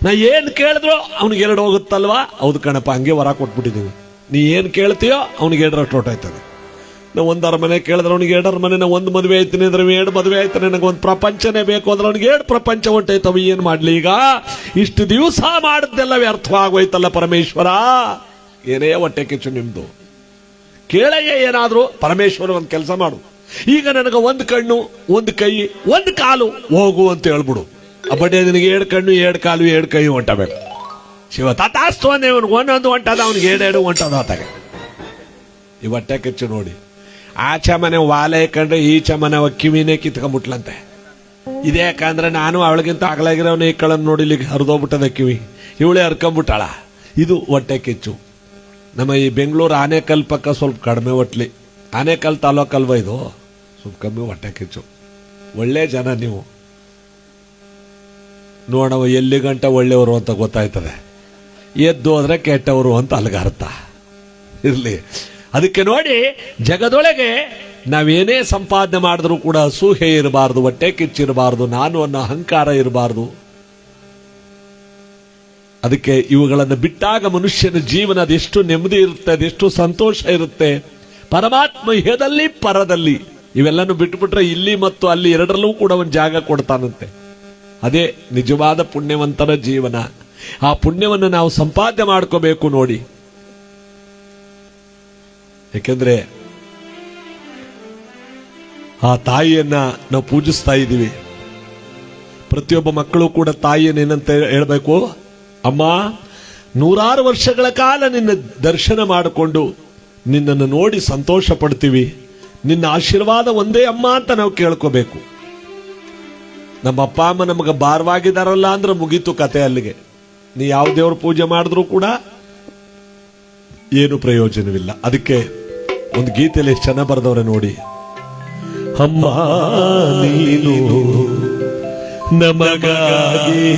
ನಾ ಏನ್ ಕೇಳಿದ್ರು ಅವ್ನಿಗೆ 2 ಹೋಗುತ್ತಲ್ವಾ? ಹೌದು ಕಣಪ್ಪ, ಹಂಗೆ ವರ ಕೊಟ್ಬಿಟ್ಟಿದ್ದೀವಿ. ನೀ ಏನ್ ಕೇಳ್ತೀಯೋ ಅವ್ನಿಗೆ 2 ಹೊರಟೋಯ್ತದೆ. ನಾವು 1 ಅರಮನೆ ಕೇಳಿದ್ರೆ ಅವ್ನಿಗೆ 2 ಅರಮನೆ, ನಾವು 1 ಮದುವೆ ಆಯ್ತೀನಿ ಅಂದ್ರೆ 2 ಮದುವೆ ಆಯ್ತಾನೆ, ನನಗೆ 1 ಪ್ರಪಂಚನೇ ಬೇಕು ಅಂದ್ರೆ ಅವ್ನಿಗೆ 2 ಪ್ರಪಂಚ ಹೊಂಟೈತವ. ಏನ್ ಮಾಡ್ಲಿ ಈಗ? ಇಷ್ಟು ದಿವಸ ಮಾಡಿದ್ದೆಲ್ಲ ವ್ಯರ್ಥವಾಗೋಯ್ತಲ್ಲ ಪರಮೇಶ್ವರ. ಏನೇ ಹೊಟ್ಟೆ ಕಿಚ್ಚು ನಿಮ್ದು? ಕೇಳಯ್ಯ ಏನಾದ್ರು. ಪರಮೇಶ್ವರ ಒಂದು ಕೆಲಸ ಮಾಡು, ಈಗ ನನಗೆ 1 ಕಣ್ಣು 1 ಕೈ 1 ಕಾಲು ಹೋಗು ಅಂತ ಹೇಳ್ಬಿಡು. ಬಡ್ಡೆ ನಿನಗೆ 2 ಕಣ್ಣು 2 ಕಾಲು 2 ಕೈ ಹೊಂಟಬೇಕು. ಶಿವ ತಾತಾಸ್ತು ಅಂದೆ, ಇವನಿಗೆ 1 ಹೊಂಟದ, ಅವ್ನಿಗೆ 2 ಹೊಂಟದ ಆತಾಗ. ಈ ಹೊಟ್ಟೆ ಕಿಚ್ಚು ನೋಡಿ. ಆಚೆ ಮನೆ ವಾಲೆ ಕಂಡ್ರೆ ಈಚೆ ಮನೆ ಕಿವಿನೇ ಕಿತ್ಕೊಂಡ್ಬಿಟ್ಲಂತೆ. ಇದೇ ಯಾಕಂದ್ರೆ ನಾನು ಅವಳಿಗಿಂತ ಆಗಲಾಗಿರೋನು ಈ ಕಳನ್ನು ನೋಡಿಲಿಕ್ಕೆ ಹರಿದೋಗ್ಬಿಟ್ಟದ ಕಿವಿ, ಇವಳೇ ಹರ್ಕೊಂಡ್ಬಿಟ್ಟಾಳ. ಇದು ಹೊಟ್ಟೆ ಕಿಚ್ಚು. ನಮ್ಮ ಈ ಬೆಂಗಳೂರು ಆನೇಕಲ್ ಪಕ್ಕ ಸ್ವಲ್ಪ ಕಡಿಮೆ ಹೊಟ್ಲಿ. ಆನೇಕಲ್ ತಾಲೂಕಲ್ವ ಇದು, ಸ್ವಲ್ಪ ಕಮ್ಮಿ ಹೊಟ್ಟೆ ಕಿಚ್ಚು. ಒಳ್ಳೆ ಜನ ನೀವು ನೋಡವ, ಎಲ್ಲಿ ಗಂಟ ಒಳ್ಳೆಯವರು ಅಂತ ಗೊತ್ತಾಯ್ತದೆ, ಎದ್ದು ಹೋದ್ರೆ ಕೆಟ್ಟವರು ಅಂತ ಅಲ್ಲಿಗೆ ಅರ್ಥ ಇರ್ಲಿ. ಅದಕ್ಕೆ ನೋಡಿ, ಜಗದೊಳಗೆ ನಾವೇನೇ ಸಂಪಾದನೆ ಮಾಡಿದ್ರೂ ಕೂಡ ಅಸೂಹೆ ಇರಬಾರ್ದು, ಹೊಟ್ಟೆ ಕಿಚ್ಚಿರಬಾರ್ದು, ನಾನು ಅನ್ನೋ ಅಹಂಕಾರ ಇರಬಾರ್ದು. ಅದಕ್ಕೆ ಇವುಗಳನ್ನು ಬಿಟ್ಟಾಗ ಮನುಷ್ಯನ ಜೀವನ ಅದೆಷ್ಟು ನೆಮ್ಮದಿ ಇರುತ್ತೆ, ಅದೆಷ್ಟು ಸಂತೋಷ ಇರುತ್ತೆ. ಪರಮಾತ್ಮ ಇಹದಲ್ಲಿ ಪರದಲ್ಲಿ ಇವೆಲ್ಲನೂ ಬಿಟ್ಟುಬಿಟ್ರೆ ಇಲ್ಲಿ ಮತ್ತು ಅಲ್ಲಿ ಎರಡರಲ್ಲೂ ಕೂಡ ಒಂದು ಜಾಗ ಕೊಡ್ತಾನಂತೆ. ಅದೇ ನಿಜವಾದ ಪುಣ್ಯವಂತರ ಜೀವನ. ಆ ಪುಣ್ಯವನ್ನು ನಾವು ಸಂಪಾದನೆ ಮಾಡ್ಕೋಬೇಕು ನೋಡಿ. ಯಾಕೆಂದ್ರೆ ಆ ತಾಯಿಯನ್ನ ನಾವು ಪೂಜಿಸ್ತಾ ಇದ್ದೀವಿ. ಪ್ರತಿಯೊಬ್ಬ ಮಕ್ಕಳು ಕೂಡ ತಾಯಿಯನ್ನ ಏನಂತ ಹೇಳ್ಬೇಕು? ಅಮ್ಮ, 100 ವರ್ಷಗಳ ಕಾಲ ನಿನ್ನ ದರ್ಶನ ಮಾಡಿಕೊಂಡು ನಿನ್ನನ್ನು ನೋಡಿ ಸಂತೋಷ ಪಡ್ತೀವಿ, ನಿನ್ನ ಆಶೀರ್ವಾದ ಒಂದೇ ಅಮ್ಮ ಅಂತ ನಾವು ಕೇಳ್ಕೋಬೇಕು. ನಮ್ಮ ಅಪ್ಪ ಅಮ್ಮ ನಮಗೆ ಭಾರವಾಗಿದಾರಲ್ಲ ಅಂದ್ರೆ ಮುಗೀತು ಕತೆ ಅಲ್ಲಿಗೆ. ನೀ ಯಾವ ದೇವ್ರ ಪೂಜೆ ಮಾಡಿದ್ರೂ ಕೂಡ ಏನು ಪ್ರಯೋಜನವಿಲ್ಲ. ಅದಕ್ಕೆ ಒಂದು ಗೀತೆಯಲ್ಲಿ ಎಷ್ಟು ಚೆನ್ನಾಗಿ ಬರೆದವ್ರೆ ನೋಡಿ. ಅಮ್ಮ ನೀನು ನಮಗಾಗಿ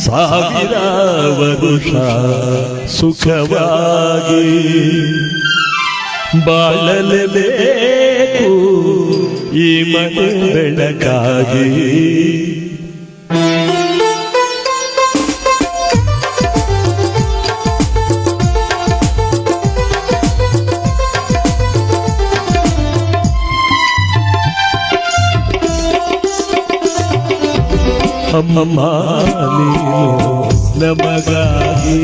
1000 ವರುಷ ಸುಖವಾಗಿ ಬಾಳಲೇಬೇಕು ಈ ಮನೆ ಬೆಳಕಾಗಿ. ಅಮ್ಮ ನೀನು ನಮಗಾಗಿ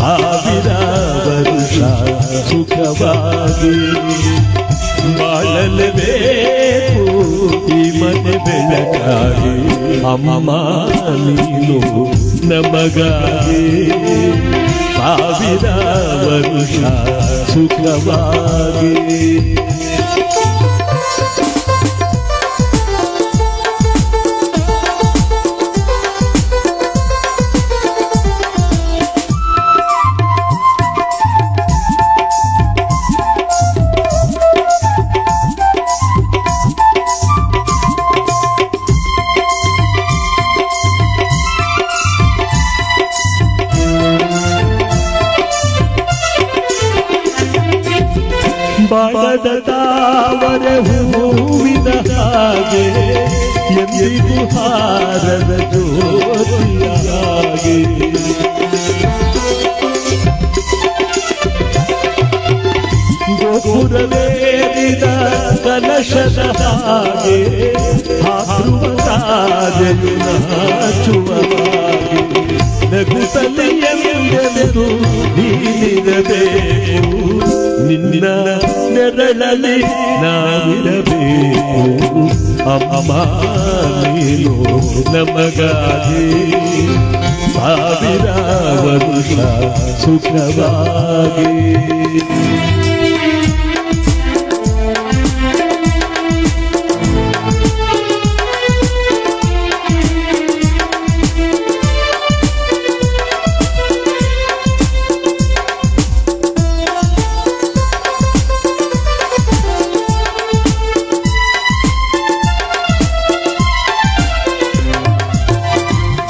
1000 ವರುಷ ಸುಖವಾಗಿ ಬಾಳಲೇಬೇಕು ಈ ಮನೆ ಬೆಳಕಾಗಿ. ಅಮ್ಮ ನೀನು ನಮಗಾಗಿ 1000 ವರುಷ ಸುಖವಾಗಿ. ಬಾಳದ ತಾವರೆ ಹೂವಿನ ಹಾಗೆ ಎಂದಿಗೂ ಹಾರದ ಜ್ಯೋತಿಯ ಹಾಗೆ ಗೋಪುರವೇರಿದ ಕಲಶದ ಹಾಗೆ ಹಾರುವ ತಾರೆಯು ನಾಚುವ ಹಾಗೆ ನಗುತ್ತಲೇ ಎಂದೆಂದು ನೀನಿರಬೇಕು, ನಿನ್ನ ನೆರಳಲ್ಲಿ ನಾವಿರಬೇಕು. ಅಮ್ಮ ನೀನು ನಮಗಾಗಿ 1000 ವರುಷ ಸುಖವಾಗಿ.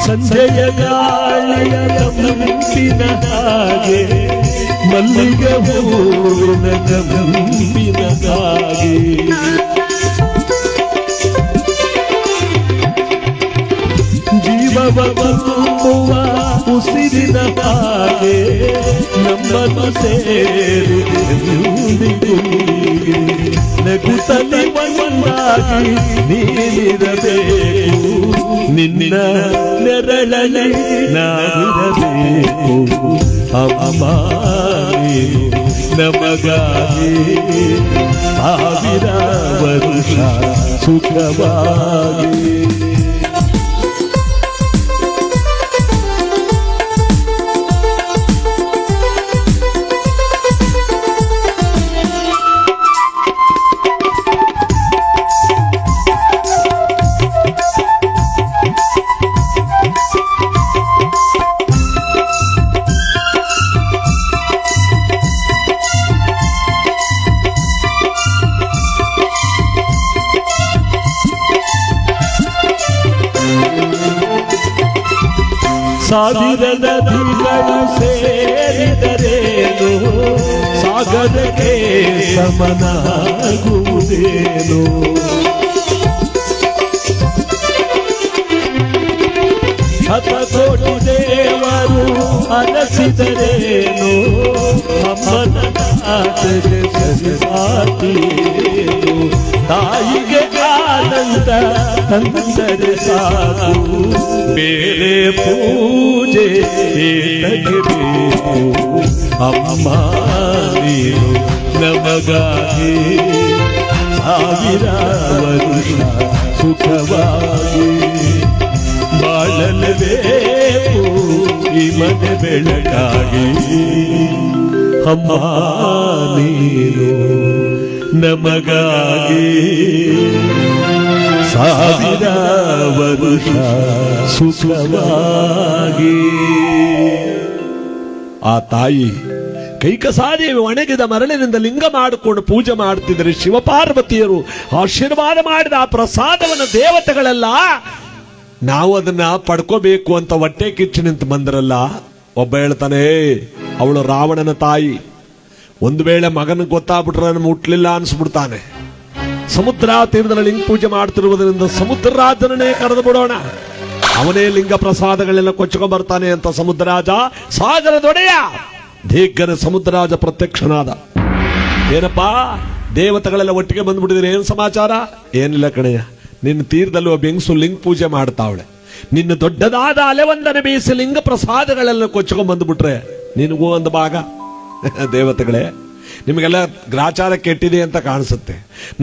ಸಂಜೆಯ ಗಾಳಿಯ ಕಂಪಿನ ಹಾಗೆ ಮಲ್ಲಿಗೆ ಹೂವಿನ ಕಂಪಿನ ಹಾಗೆ ಜೀವವ ತುಂಬುವ ಉಸಿರಿನ ಹಾಗೆ ನಮ್ಮನ್ನು ಸೇರಿದೆಂದಿಗೂ ನಗುತ್ತಲಿ ಒಂದಾಗಿ ನೀನಿರಬೇಕು ನಿನ್ನ ನೆರಳಲ್ಲಿ ನಾವಿರಬೇಕು ಅಮ್ಮ ನೀನು ನಮಗಾಗಿ ಸಾವಿರ ವರುಷ ಸುಖವಾಗಿ ಸಾವಿರ ನದಿಗಳು ಸೇರಿದರೇನು ಸಾಗರಕ್ಕೆ ಸಮನಾಗುವುದೇನು ಶತಕೋಟಿ ದೇವರು ಅನಸಿದರೇನು ಅಮ್ಮನ ಆಸೆಗೆ ಸರಿಸಾಟಿಯೇನು ತಾಯಿಗೆ ಆನಂದ ತಂದರೆ ಸಾಕು ಬೇರೆ ಪೂಜೆ ಬೇಕು ಅಮ್ಮ ನೀನು ನಮಗಾಗಿ ಸಾವಿರ ವರುಷ ಸುಖವಾಗಿ ಬಾಳಲೇಬೇಕು ಈ ಮನೆ ಬೆಳಕಾಗಿ ಅಮ್ಮ ನೀನು ನಮಗಾಗಿ ಸಾವಿರ ವರುಷ ಸುಖವಾಗಿ. ಆ ತಾಯಿ ಕೈಕಸಾದೇವಿ ಒಣಗಿದ ಮರಳಿನಿಂದ ಲಿಂಗ ಮಾಡಿಕೊಂಡು ಪೂಜೆ ಮಾಡುತ್ತಿದ್ದರೆ ಶಿವಪಾರ್ವತಿಯರು ಆಶೀರ್ವಾದ ಮಾಡಿದ ಆ ಪ್ರಸಾದವನ್ನು ದೇವತೆಗಳೆಲ್ಲ ನಾವು ಅದನ್ನ ಪಡ್ಕೋಬೇಕು ಅಂತ ಹೊಟ್ಟೆ ಕಿಚ್ಚು ನಿಂತು ಬಂದ್ರಲ್ಲ. ಒಬ್ಬ ಹೇಳ್ತಾನೆ, ಅವಳು ರಾವಣನ ತಾಯಿ. ಒಂದು ವೇಳೆ ಮಗನಿಗೆ ಗೊತ್ತಾಗ್ಬಿಟ್ರೆ ಮುಟ್ಲಿಲ್ಲ ಅನ್ಸ್ಬಿಡ್ತಾನೆ. ಸಮುದ್ರ ತೀರದಲ್ಲಿ ಲಿಂಗ ಪೂಜೆ ಮಾಡ್ತಿರುವುದರಿಂದ ಸಮುದ್ರ ರಾಜನೇ ಕರೆದು ಬಿಡೋಣ, ಅವನೇ ಲಿಂಗ ಪ್ರಸಾದಗಳೆಲ್ಲ ಕೊಚ್ಕೊಂಡ್ ಬರ್ತಾನೆ ಅಂತ ಸಮುದ್ರರಾಜ ಸಾಗರದೊಡೆಯ ದೀರ್ಘನ ಸಮುದ್ರರಾಜ ಪ್ರತ್ಯಕ್ಷನಾದ. ಏನಪ್ಪಾ ದೇವತೆಗಳೆಲ್ಲ ಒಟ್ಟಿಗೆ ಬಂದ್ಬಿಟ್ಟಿದ್ರೆ ಏನ್ ಸಮಾಚಾರ? ಏನಿಲ್ಲ ಕಣಯ್ಯ, ನಿನ್ನ ತೀರದಲ್ಲಿ ಒಬ್ಬ ಹೆಂಗಸು ಲಿಂಗ ಪೂಜೆ ಮಾಡ್ತಾವಳೆ. ನಿನ್ನ ದೊಡ್ಡದಾದ ಅಲೆವಂದನೆ ಬೇಯಿಸಿ ಲಿಂಗ ಪ್ರಸಾದಗಳೆಲ್ಲ ಕೊಚ್ಕೊಂಡ್ ಬಂದ್ಬಿಟ್ರೆ ನಿನಗೂ ಒಂದು ಭಾಗ. ದೇವತೆಗಳೇ, ನಿಮಗೆಲ್ಲ ಗ್ರಾಚಾರ ಕೆಟ್ಟಿದೆ ಅಂತ ಕಾಣಿಸುತ್ತೆ.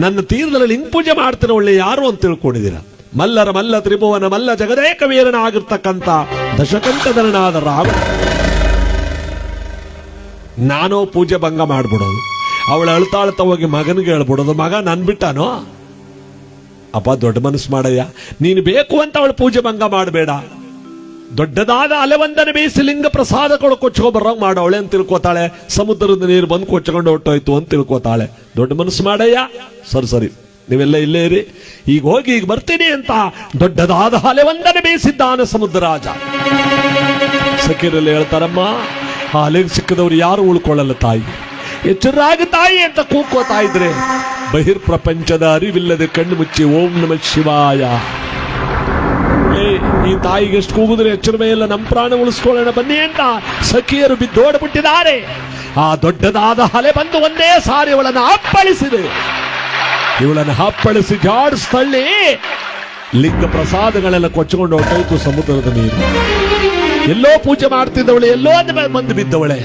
ನನ್ನ ತೀರದಲ್ಲಿ ಲಿಂಗ ಪೂಜೆ ಮಾಡ್ತಿರೋ ಒಳ್ಳೆ ಯಾರು ಅಂತ ತಿಳ್ಕೊಂಡಿದ್ದೀರಾ? ಮಲ್ಲರ ಮಲ್ಲ ತ್ರಿಭುವನ ಮಲ್ಲ ಜಗದೇಕ ವೀರನಾಗಿರ್ತಕ್ಕಂಥ ದಶಕಂಠಧರನಾದ ರಾವಣ. ನಾನೋ ಪೂಜೆ ಭಂಗ ಮಾಡ್ಬಿಡೋದು, ಅವಳು ಅಳ್ತಾಳ್ತಾ ಹೋಗಿ ಮಗನಿಗೆ ಹೇಳ್ಬಿಡೋದು, ಮಗ ನನ್ ಬಿಟ್ಟಾನೋ? ಅಪ್ಪ ದೊಡ್ಡ ಮನಸ್ಸು ಮಾಡಯ್ಯ, ನೀನು ಬೇಕು ಅಂತ ಅವಳು ಪೂಜೆ ಭಂಗ ಮಾಡಬೇಡ. ದೊಡ್ಡದಾದ ಅಲೆವಂದನೆ ಬೇಯಿಸಿ ಲಿಂಗ ಪ್ರಸಾದಗಳು ಕೊಚ್ಕೊಂಡ್ಬರೋಂಗ್ ಮಾಡವಳೆ ಅಂತ ತಿಳ್ಕೊತಾಳೆ. ಸಮುದ್ರದ ನೀರು ಬಂದು ಕೊಚ್ಕೊಂಡು ಹೊಟ್ಟೋಯ್ತು ಅಂತ ತಿಳ್ಕೊತಾಳೆ. ದೊಡ್ಡ ಮನಸ್ಸು ಮಾಡಯ್ಯ. ಸರಿ ನೀವೆಲ್ಲ ಇಲ್ಲೇ ಇರಿ, ಈಗ ಹೋಗಿ ಈಗ ಬರ್ತೀನಿ ಅಂತ ದೊಡ್ಡದಾದ ಅಲೆವಂದನೆ ಬೇಯಿಸಿದ್ದಾನೆ ಸಮುದ್ರರಾಜ. ಸಖಿರಲ್ಲಿ ಹೇಳ್ತಾರಮ್ಮ, ಆ ಅಲೆಗೆ ಸಿಕ್ಕದವ್ರು ಯಾರು ಉಳ್ಕೊಳ್ಳಲ್ಲ ತಾಯಿ. ಎಚ್ಚರಾಗಿ ತಾಯಿ ಅಂತ ಕೂಗ್ಕೋತಾ ಇದ್ರೆ ಬಹಿರ್ ಪ್ರಪಂಚದ ಅರಿವಿಲ್ಲದೆ ಕಣ್ಣು ಮುಚ್ಚಿ ಓಂ ನಮಃ ಶಿವಾಯ. ಈ ತಾಯಿಗೆ ಎಷ್ಟು ಕೂಗಿದ್ರೆ ಎಚ್ಚರವೇ ಇಲ್ಲ, ನಮ್ಮ ಪ್ರಾಣ ಉಳಿಸ್ಕೊಳ್ಳೋಣ ಬನ್ನಿ ಅಂತ ಸಖಿಯರು ಬಿದ್ದೋಡ್ಬಿಟ್ಟಿದ್ದಾರೆ. ಆ ದೊಡ್ಡದಾದ ಅಲೆ ಬಂದು ಒಂದೇ ಸಾರಿ ಇವಳನ್ನು ಅಪ್ಪಳಿಸಿದೆ. ಇವಳನ್ನು ಅಪ್ಪಳಿಸಿ ಜಾಡಿಸ್ತಳ್ಳಿ ಲಿಂಗ ಪ್ರಸಾದಗಳೆಲ್ಲ ಕೊಚ್ಚಿಕೊಂಡು ಹೊಟ್ಟೋಯ್ತು ಸಮುದ್ರದ ನೀರು. ಎಲ್ಲೋ ಪೂಜೆ ಮಾಡ್ತಿದ್ದವಳೆ, ಎಲ್ಲೋ ಬಂದು ಬಿದ್ದವಳೆ.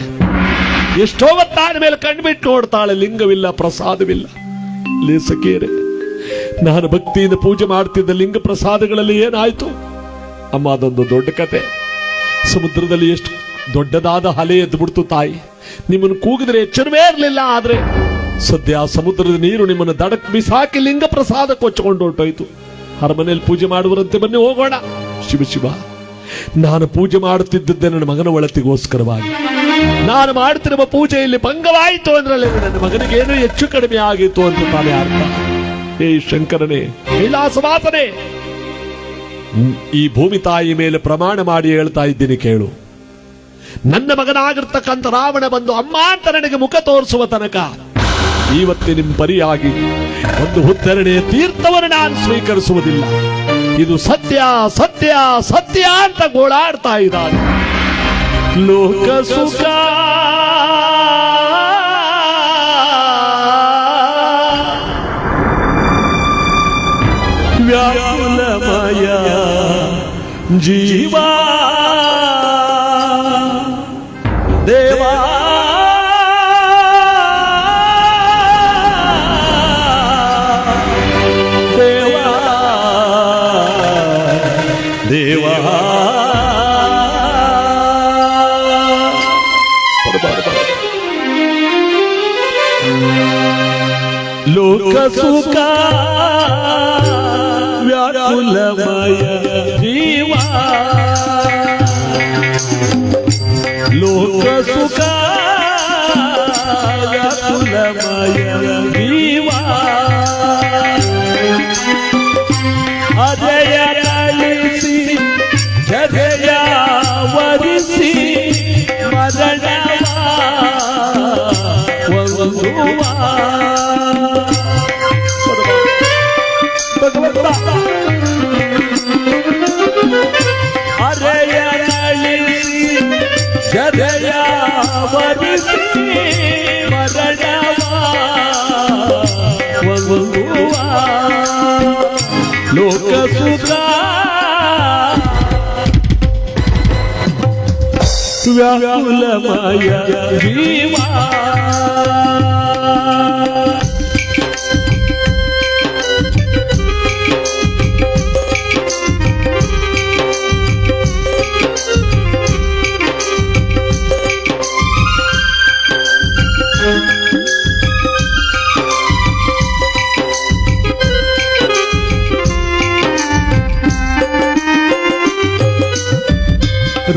ಎಷ್ಟೋ ಹೊತ್ತಾದ ಮೇಲೆ ಕಣ್ಬಿಟ್ಟು ನೋಡ್ತಾಳೆ, ಲಿಂಗವಿಲ್ಲ, ಪ್ರಸಾದವಿಲ್ಲ. ಸಖಿಯರೇ, ನಾನು ಭಕ್ತಿಯಿಂದ ಪೂಜೆ ಮಾಡ್ತಿದ್ದ ಲಿಂಗ ಪ್ರಸಾದಗಳಲ್ಲಿ ಏನಾಯ್ತು ಅಮ್ಮ? ಅದೊಂದು ದೊಡ್ಡ ಕತೆ. ಸಮುದ್ರದಲ್ಲಿ ಎಷ್ಟು ದೊಡ್ಡದಾದ ಅಲೆ ಎದ್ದು ಬಿಡ್ತು ತಾಯಿ. ನಿಮ್ಮನ್ನು ಕೂಗಿದ್ರೆ ಎಚ್ಚರವೇ ಇರಲಿಲ್ಲ. ಆದ್ರೆ ಸದ್ಯ ಸಮುದ್ರದ ನೀರು ನಿಮ್ಮನ್ನು ದಡಕ್ ಬಿಸಾಕಿ ಲಿಂಗ ಪ್ರಸಾದ ಕೊಚ್ಚಿಕೊಂಡು ಹೊರಟೋಯ್ತು. ಅರಮನೆಯಲ್ಲಿ ಪೂಜೆ ಮಾಡುವರಂತೆ ಬನ್ನಿ ಹೋಗೋಣ. ಶಿವ ಶಿವ, ನಾನು ಪೂಜೆ ಮಾಡುತ್ತಿದ್ದೆ ನನ್ನ ಮಗನ ಒಳತಿಗೋಸ್ಕರವಾಗಿ. ನಾನು ಮಾಡುತ್ತಿರುವ ಪೂಜೆಯಲ್ಲಿ ಭಂಗವಾಯಿತು ಅಂದ್ರೆ ನನ್ನ ಮಗನಿಗೆ ಏನೋ ಹೆಚ್ಚು ಕಡಿಮೆ ಆಗಿತ್ತು ಅಂತ ತಾನೇ ಅರ್ಥ. ಏ ಶಂಕರನೇ, ಕೈಲಾಸವಾಸನೆ, ಈ ಭೂಮಿ ತಾಯಿ ಮೇಲೆ ಪ್ರಮಾಣ ಮಾಡಿ ಹೇಳ್ತಾ ಇದ್ದೀನಿ ಕೇಳು. ನನ್ನ ಮಗನಾಗಿರ್ತಕ್ಕಂಥ ರಾವಣ ಬಂದು ಅಮ್ಮ ಅಂತ ನನಗೆ ಮುಖ ತೋರಿಸುವ ತನಕ ಇವತ್ತೇ ನಿಮ್ಮ ಪರಿಯಾಗಿ ಒಂದು ಉದ್ಧರಣೆಯ ತೀರ್ಥವನ್ನು ನಾನು ಸ್ವೀಕರಿಸುವುದಿಲ್ಲ. ಇದು ಸತ್ಯ ಸತ್ಯ ಸತ್ಯ ಅಂತ ಗೋಳಾಡ್ತಾ ಇದ್ದಾನೆ. ಲೋಕ ಸುಖ ವ್ಯಾಕುಲಮಯ ಜೀವ ದೇವಾ ದೇವಾ ದೇವಾ ಲೋಕ ಸುಖ ವ್ಯಾಕುಲಮಯ ಜೀವ ಲೋಕ ಸುಖ ವ್ಯಾಕುಲಮಯ ಜೀವ ಅಜಯ ಗಳಿಸಿ ಜಯ ವರಿಸಿ ಮರಣವ ಒಂದುವ ಅರೆಯ ಗಳಿಸಿ ಜಯ ವರಿಸಿ ಮರಣವ ಒಂದುವ ಲೋಕ ಸುಖ ವ್ಯಾಕುಲಮಯ ಜೀವ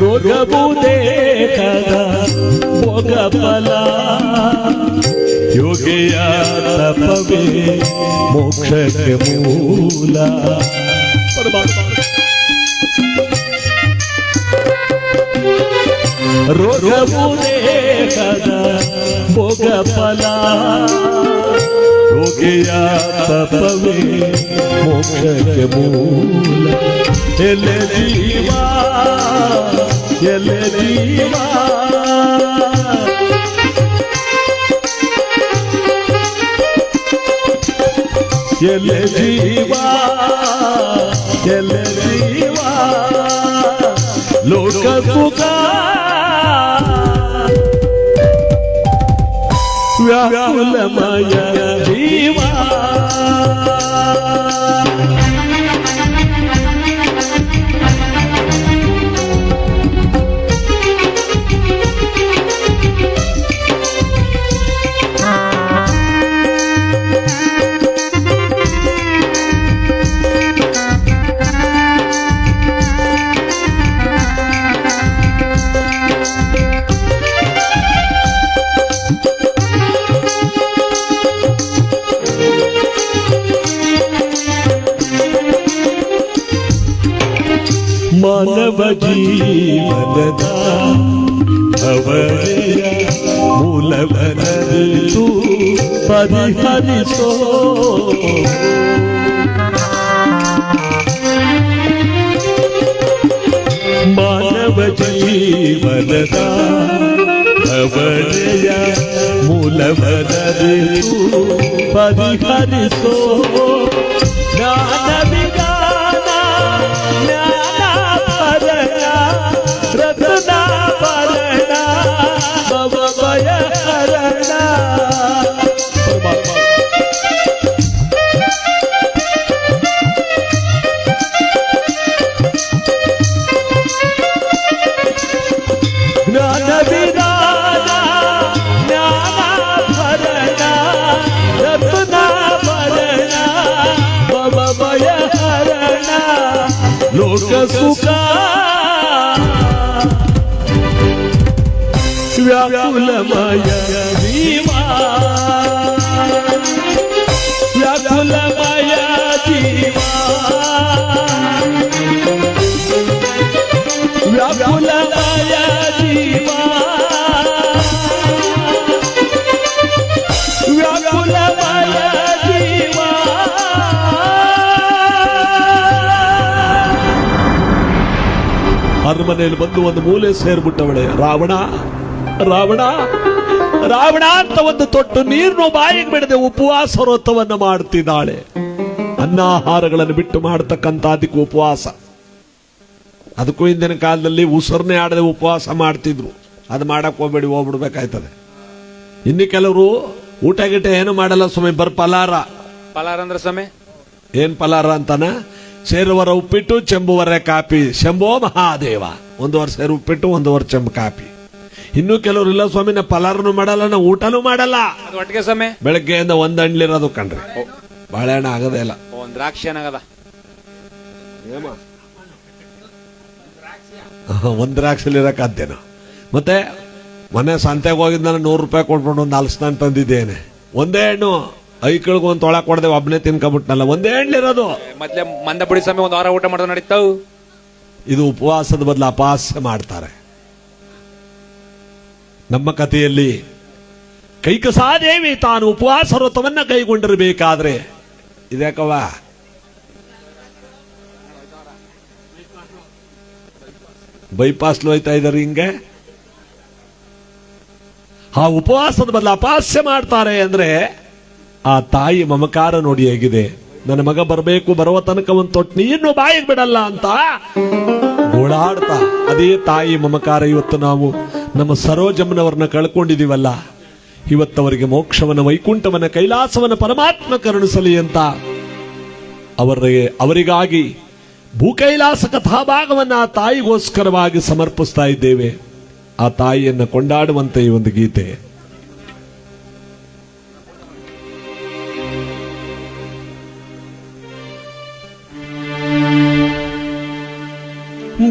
ರೋಗವು ದೇಹದ ಭೋಗ ಫಲ ಯೋಗಿಯ ತಪವೇ ಮೋಕ್ಷಕ್ಕೆ ಮೂಲ. ರೋಗವು ದೇಹದ ಭೋಗ ಫಲ ಯೋಗಿಯ ತಪವೇ ಮೋಕ್ಷಕ್ಕೆ ಮೂಲ. ಎಲೆ ಜೀವ ಎಲೆ ಜೀವ ಎಲೆ ಜೀವ ಎಲೆ ಜೀವ ಲೋಕ ಸುಖ ವ್ಯಾಕುಲಮಯ ಜೀವ ಮಾನವ ಜೀವನದ ಅವರೆಯ ಮೂಲವನರಿತು ಪರಿಹರಿಸೋ ಮಾನವ ಜೀವನದ ಅವರೆಯ ಮೂಲವನರಿತು ಪರಿಹರಿಸೋ ಜ್ಞಾನ ವಿಜ್ಞಾನ ಜ್ಞಾನ ರತ್ನ ಪರಣ ಭವಭಯ ಹರಣ. ಜ್ಞಾನ ವಿಧಾನ ಜ್ಞಾನ ಭರಣ ರತ್ನ ಪರಣ ಭವಭಯ ಹರಣ ಲೋಕ ಸುಖ ವ್ಯಾಕುಲಮಯ ಜೀವ ವ್ಯಾಕುಲಮಯ ಜೀವ ವ್ಯಾಕುಲಮಯ ಜೀವ ವ್ಯಾಕುಲಮಯ ಜೀವ ಮನೆಯಲ್ಲಿ ಬಂದು ಒಂದು ಮೂಲೆ ಸೇರ್ಬಿಟ್ಟವಳೆ. ರಾವಣ ರಾವಣ ರಾವಣ ಅಂತ ಒಂದು ತೊಟ್ಟು ನೀರನ್ನು ಬಾಯಿಗೆ ಬಿಡದೆ ಉಪವಾಸ ವ್ರತವನ್ನ ಮಾಡ್ತಿದ್ದಾಳೆ. ಅನ್ನಾಹಾರಗಳನ್ನು ಬಿಟ್ಟು ಮಾಡತಕ್ಕಂಥ ಅದಕ್ಕೆ ಉಪವಾಸ. ಅದಕ್ಕೂ ಹಿಂದಿನ ಕಾಲದಲ್ಲಿ ಉಸಿರನ್ನೇ ಆಡದೆ ಉಪವಾಸ ಮಾಡ್ತಿದ್ರು. ಅದು ಮಾಡಕ್ ಹೋಗ್ಬೇಡಿ, ಹೋಗ್ಬಿಡ್ಬೇಕಾಯ್ತದೆ. ಇನ್ನು ಕೆಲವರು ಊಟ ಗಿಟ ಏನು ಮಾಡಲ್ಲ ಸ್ವಾಮಿ, ಬರ್ ಪಲಾರ. ಪಲಾರ ಅಂದ್ರೆ ಸ್ವಾಮಿ ಏನ್ ಪಲಾರ ಅಂತಾನ? ಸೇರುವರ ಉಪ್ಪಿಟ್ಟು, ಚೆಂಬುವರೆ ಕಾಪಿ. ಶಂಭೋ ಮಹಾದೇವ. 1 ವರ್ಷ ಸೇರು ಉಪ್ಪಿಟ್ಟು, 1 ವರ್ಷ ಚೆಂಬು ಕಾಪಿ. ಇನ್ನು ಕೆಲವರು ಇಲ್ಲ ಸ್ವಾಮಿ, ನಾ ಪಲಾರನು ಮಾಡಲ್ಲ, ನಾ ಊಟನೂ ಮಾಡಲ್ಲ. ಅದು ಒಟ್ಟಿಗೆ ಸ್ವಾಮಿ ಬೆಳಗ್ಗೆಯಿಂದ 1 ಹಣ್ಣಿರೋದು ಕಣ್ರಿ. ಬಾಳೆಹಣ್ಣು ಆಗದೇ ಇಲ್ಲ. ಒಂದ್ ದ್ರಾಕ್ಷಿ ಏನಾಗದ? 1 ದ್ರಾಕ್ಷಿಲಿ ಇರಕ್ಕಾದ್ದೇನೋ. ಮತ್ತೆ ಮೊನ್ನೆ ಸಂತೆಗೆ ಹೋಗಿದ್ದ ನಾನು 100 ರೂಪಾಯಿ ಕೊಟ್ಬಿಟ್ಟು ಒಂದು ಹಲಸಿನ ತಂದಿದ್ದೇನೆ. ಒಂದೇ ಹಣ್ಣು ಐಕಳಿಗೆ ಒಂದು ತೊಳ ಕೊಡದೆ ಒಬ್ಬನೇ ತಿನ್ಕೊಂಬಿಟ್ನಲ್ಲ. ಒಂದೇ ಹಣ್ಣಿರೋದು. ಮೊದ್ಲೇ ಮಂದ ಬಿಡಿ ಸ್ವಾಮಿ, 1 ವಾರ ಊಟ ಮಾಡೋದು ನಡೀತಾವ್. ಇದು ಉಪವಾಸದ ಬದಲು ಅಪಹಾಸ್ಯ ಮಾಡ್ತಾರೆ. ನಮ್ಮ ಕಥೆಯಲ್ಲಿ ಕೈಕಸಾದೇವಿ ತಾನು ಉಪವಾಸ ವ್ರತವನ್ನ ಕೈಗೊಂಡಿರಬೇಕಾದ್ರೆ ಇದ್ಯಾಕವ ಬೈಪಾಸ್ಲು ಹೋಯ್ತಾ ಇದ್ದಾರೆ ಹಿಂಗೆ. ಆ ಉಪವಾಸದ ಬದಲು ಅಪಹಾಸ್ಯ ಮಾಡ್ತಾರೆ ಅಂದ್ರೆ ಆ ತಾಯಿ ಮಮಕಾರ ನೋಡಿ ಹೇಗಿದೆ. ನನ್ನ ಮಗ ಬರಬೇಕು, ಬರುವ ತನಕ ಒಂದು ತೊಟ್ಟು ನೀರನ್ನು ಬಾಯಿಗೆ ಬಿಡಲ್ಲ ಅಂತ ಗೋಳಾಡ್ತಾ. ಅದೇ ತಾಯಿ ಮಮಕಾರ. ಇವತ್ತು ನಾವು ನಮ್ಮ ಸರೋಜಮ್ಮನವರನ್ನ ಕಳ್ಕೊಂಡಿದೀವಲ್ಲ, ಇವತ್ತವರಿಗೆ ಮೋಕ್ಷವನ್ನ, ವೈಕುಂಠವನ್ನ, ಕೈಲಾಸವನ್ನ ಪರಮಾತ್ಮ ಕರುಣಿಸಲಿ ಅಂತ ಅವರಿಗಾಗಿ ಭೂಕೈಲಾಸ ಕಥಾಭಾಗವನ್ನ ಆ ತಾಯಿಗೋಸ್ಕರವಾಗಿ ಸಮರ್ಪಿಸ್ತಾ ಇದ್ದೇವೆ. ಆ ತಾಯಿಯನ್ನ ಕೊಂಡಾಡುವಂತೆ ಈ ಒಂದು ಗೀತೆ.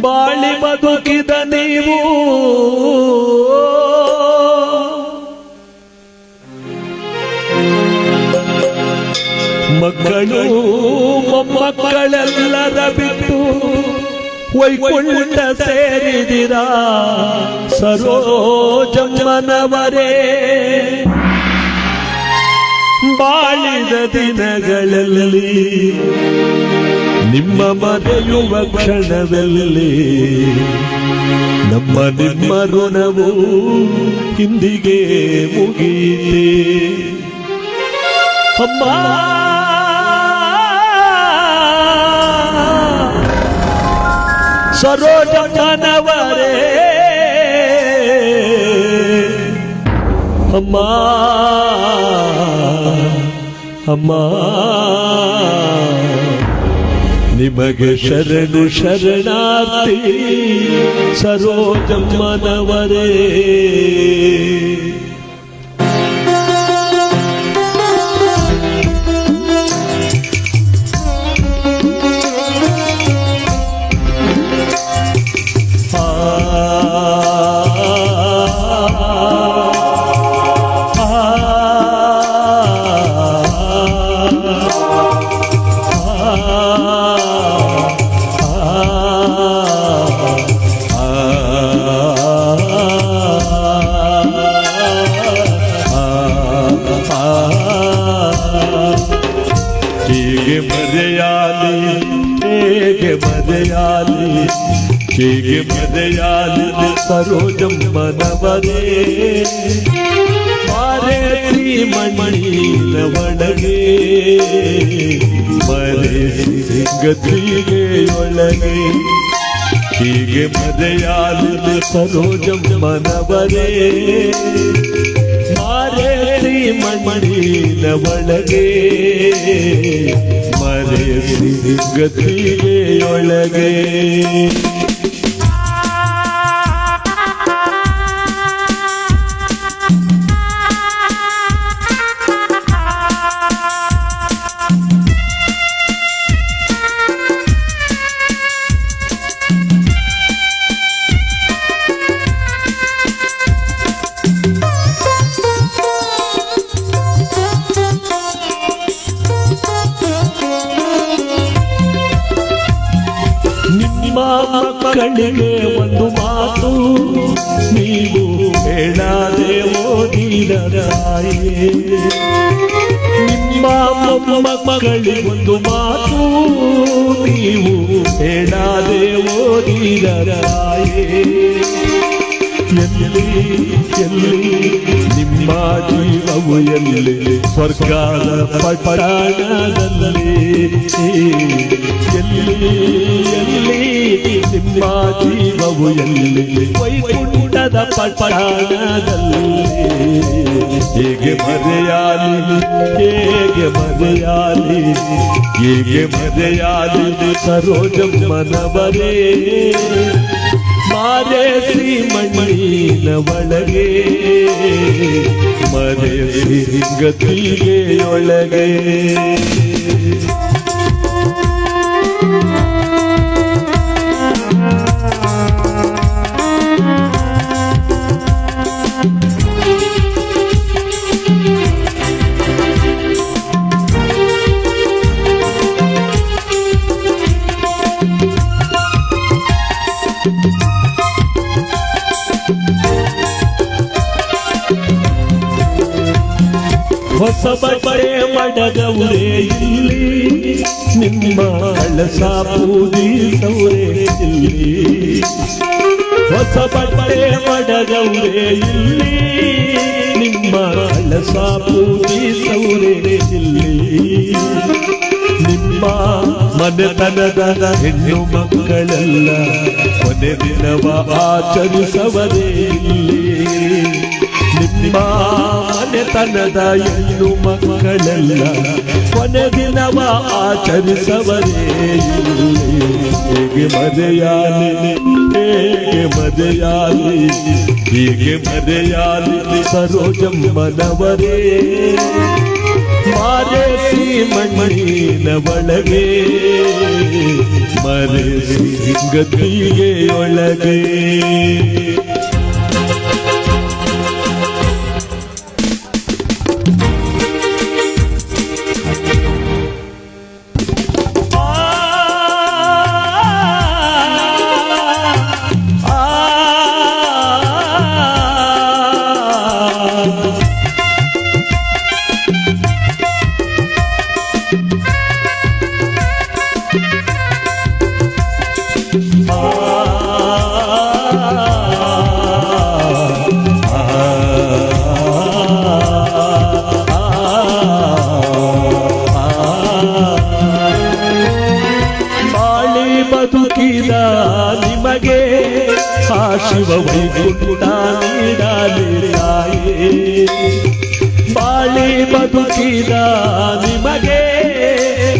ಬಾಳಿ ಬದುಕಿದ ನೀವು ಮಕ್ಕಳು ಮೊಮ್ಮಕ್ಕಳೆಲ್ಲರ ಬಿಟ್ಟು ವೈಕುಂಠ ಸೇರಿದಿರಾ ಸರೋಜಮ್ಮನವರೇ. ಬಾಳಿದ ದಿನಗಳಲ್ಲಿ ನಿಮ್ಮ ಮರೆಯುವ ಕ್ಷಣದಲ್ಲಿ ನಮ್ಮ ನಿಮ್ಮ ಋಣವು ಇಂದಿಗೆ ಮುಗಿಯಿತೆ. ಅಮ್ಮ ಸರೋಜಮ್ಮನವರೇ, ಅಮ್ಮ ಅಮ್ಮ ನಿಮಗೆ ಶರಣು ಶರಣಾರ್ಥಿ ಸರೋಜಮ್ಮನವರೇ. ಹೀಗೆ ಮರೆಯಾಲಿ, ಹೇಗೆ ಮರೆಯಾಲಿ, ಹೀಗೆ ಮರೆಯಾಲಿ ಸರೋಜಮ್ಮನವರೇ. ಮಾರೇಸಿ ಮಣ್ಣಿನ ಒಳಗೆ ಮರೆಸಿ ಗದ್ದಿಗೆಯೊಳಗೆ. ಹೀಗೆ ಮರೆಯಾಲಿ ಸರೋಜಮ್ಮನವರೇ. ಮಾರೇಸಿ ಮಣ್ಣಿನ ಒಳಗೆ ಮರೆಸಿ ಗದ್ದಿಗೆಯೊಳಗೆ. ಮಕ್ಕಳಿಗೆ ಒಂದು ಮಾತು ನೀವು ಹೇಳದೆ ಓದಿದ ತಾಯೇ. ನಿಮ್ಮ ಮಕ್ಕಳಿಗೊಂದು ಮಾತು ನೀವು ಹೇಳಾದೆ ಓದಿದ ತಾಯೇ. ಎಲ್ಲಿ ಎಲ್ಲಿ ನಿಮ್ಮ ಜೀವವು ಎಲ್ಲಿ ಸ್ವರ್ಗದ ಪಟ್ಟಣದಲ್ಲಿ. ಎಲ್ಲಿ ಎಲ್ಲಿ ನಿಮ್ಮ ಜೀವವು ಎಲ್ಲಿ ವೈಕುಂಠದ ಪಟ್ಟಣದಲ್ಲಿ. ಹೇಗೆ ಮರೆಯಾಲಿ ಹೇಗೆ ಮರೆಯಾಲಿ ಹೇಗೆ ಮರೆಯಾಲಿ ಸರೋಜಮ್ಮನವರೇ. ಮಾರೇಸಿ ಮಣ್ಣಿನ ಒಳಗೆ ಮರೆಸಿ ಗತಿಗೆ ಒಳಗೆ. ಹೊಸ ಬಟ್ಟೆ ಮಡಗವರೇ ಇಲ್ಲಿ ನಿಮ್ಮ ಕಳಸ ಪೂಜಿಸವರೇ ಇಲ್ಲಿ. ಹೊಸ ಬಟ್ಟೆ ಮಡಗವರೇ ಇಲ್ಲಿ ನಿಮ್ಮ ಕಳಸ ಪೂಜಿಸವರೇ ಇಲ್ಲಿ. ನಿಮ್ಮ ಮನೆತನದ ಹೆಣ್ಣು ಮಕ್ಕಳೆಲ್ಲ ಕೊನೆ ದಿನವ ಆಚರಿಸವರೇ ಇಲ್ಲಿ. ನಿಮ್ಮ ಮನೆತನದ ಹೆಣ್ಣು ಮಕ್ಕಳೆಲ್ಲ ಕೊನೆ ದಿನವ ಆಚರಿಸವರೇ ಇಲ್ಲಿ. ಹೇಗೆ ಮರೆಯಾಲಿ ಹೇಗೆ ಮರೆಯಾಲಿ ಹೀಗೆ ಮರೆಯಾಲಿ ಸರೋಜಮ್ಮನವರೇ. ಮಾರೇಸಿ ಮಣ್ಣಿನ ಒಳಗೆ ಮರೆಸಿ ಗತಿಗೆ ಒಳಗೆ. ಬದುಕಿದ ನಿಮಗೆ ಆ ಶಿವ ವೈಕುಂಠ ನೀಡಲಿ ತಾಯೇ. ಬಾಳಿ ಬದುಕಿದ ನಿಮಗೆ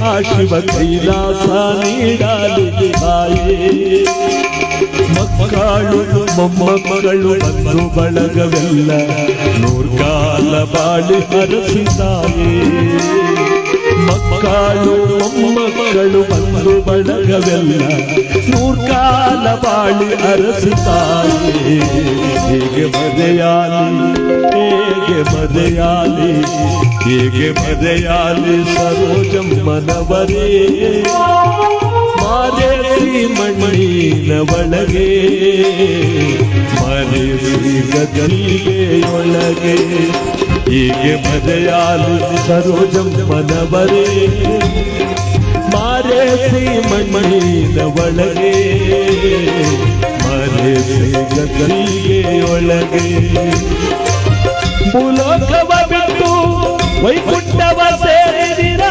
ಆ ಶಿವ ಕೈಲಾಸ ನೀಡಲಿ ತಾಯೇ. ಮಕ್ಕಳು ಮೊಮ್ಮಕ್ಕಳು ಬಂದು ಬಳಗವೆಲ್ಲ ನೂರ್ಕಾಲ ಬಾಳಿ ಹರಸಿದ್ದಾಯೇ. ಮಕ್ಕಳು ಮೊಮ್ಮಕ್ಕಳು ಬಂದು ಬಳಗವೆಲ್ಲ ನೂರ್ಕಾಲ ಬಾಳಿ ಅರಸುತ್ತಾಯೇ. ಹೇಗೆ ಮರೆಯಾಲಿ ಹೇಗೆ ಮರೆಯಾಲಿ ಹೇಗೆ ಮರೆಯಾಲಿ ಸರೋಜಮ್ಮನವರೇ. ಮಾರೇಸಿ ಮಣ್ಣಿನ ಒಳಗೆ ಮರೆಸಿ ಗತಿಗೆ ಒಳಗೆ. ಹೀಗೆ ಮರೆಯಾಲಿ ಸರೋಜಮ್ಮನವರೇ. ಮಾರೇಸಿ ಮಣ್ಣಿನ ಒಳಗೆ ಮರೆಸಿ ಗತಿಗೆ ಒಳಗೆ. ಭೂಲೋಕವ ಬಿಟ್ಟು ವೈಕುಂಠವ ಸೇರಿದಿರ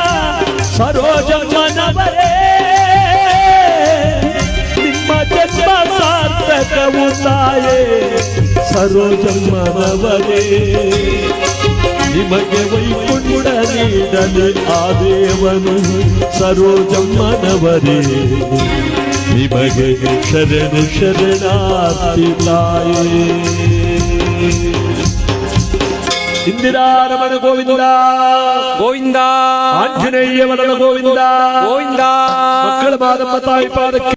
ಸರೋಜಮ್ಮನವರೇ. ನಿಮ್ಮ ಜನ್ಮ ಸಾರ್ಥಕವು ತಾಯೇ ಸರೋಜಮ್ಮನವರೇ. ನಿಮಗೆ ವೈಕುಂಠ ನೀಡಲಿ ಆ ದೇವನು ಸರೋಜಮ್ಮನವರೇ. ನಿಮಗೆ ಶರಣ ಶರಣಾರ್ಥಿ ತಾಯೇ. ಇಂದಿರಾರಮಣ ಗೋವಿಂದ ಗೋವಿಂದ. ಆಂಜನೇಯ ವರಣ ಗೋವಿಂದ ಗೋವಿಂದ. ಮಕ್ಕಳ ಮಾದಮ್ಮ ತಾಯಿ ಪಾದಕ್ಕೆ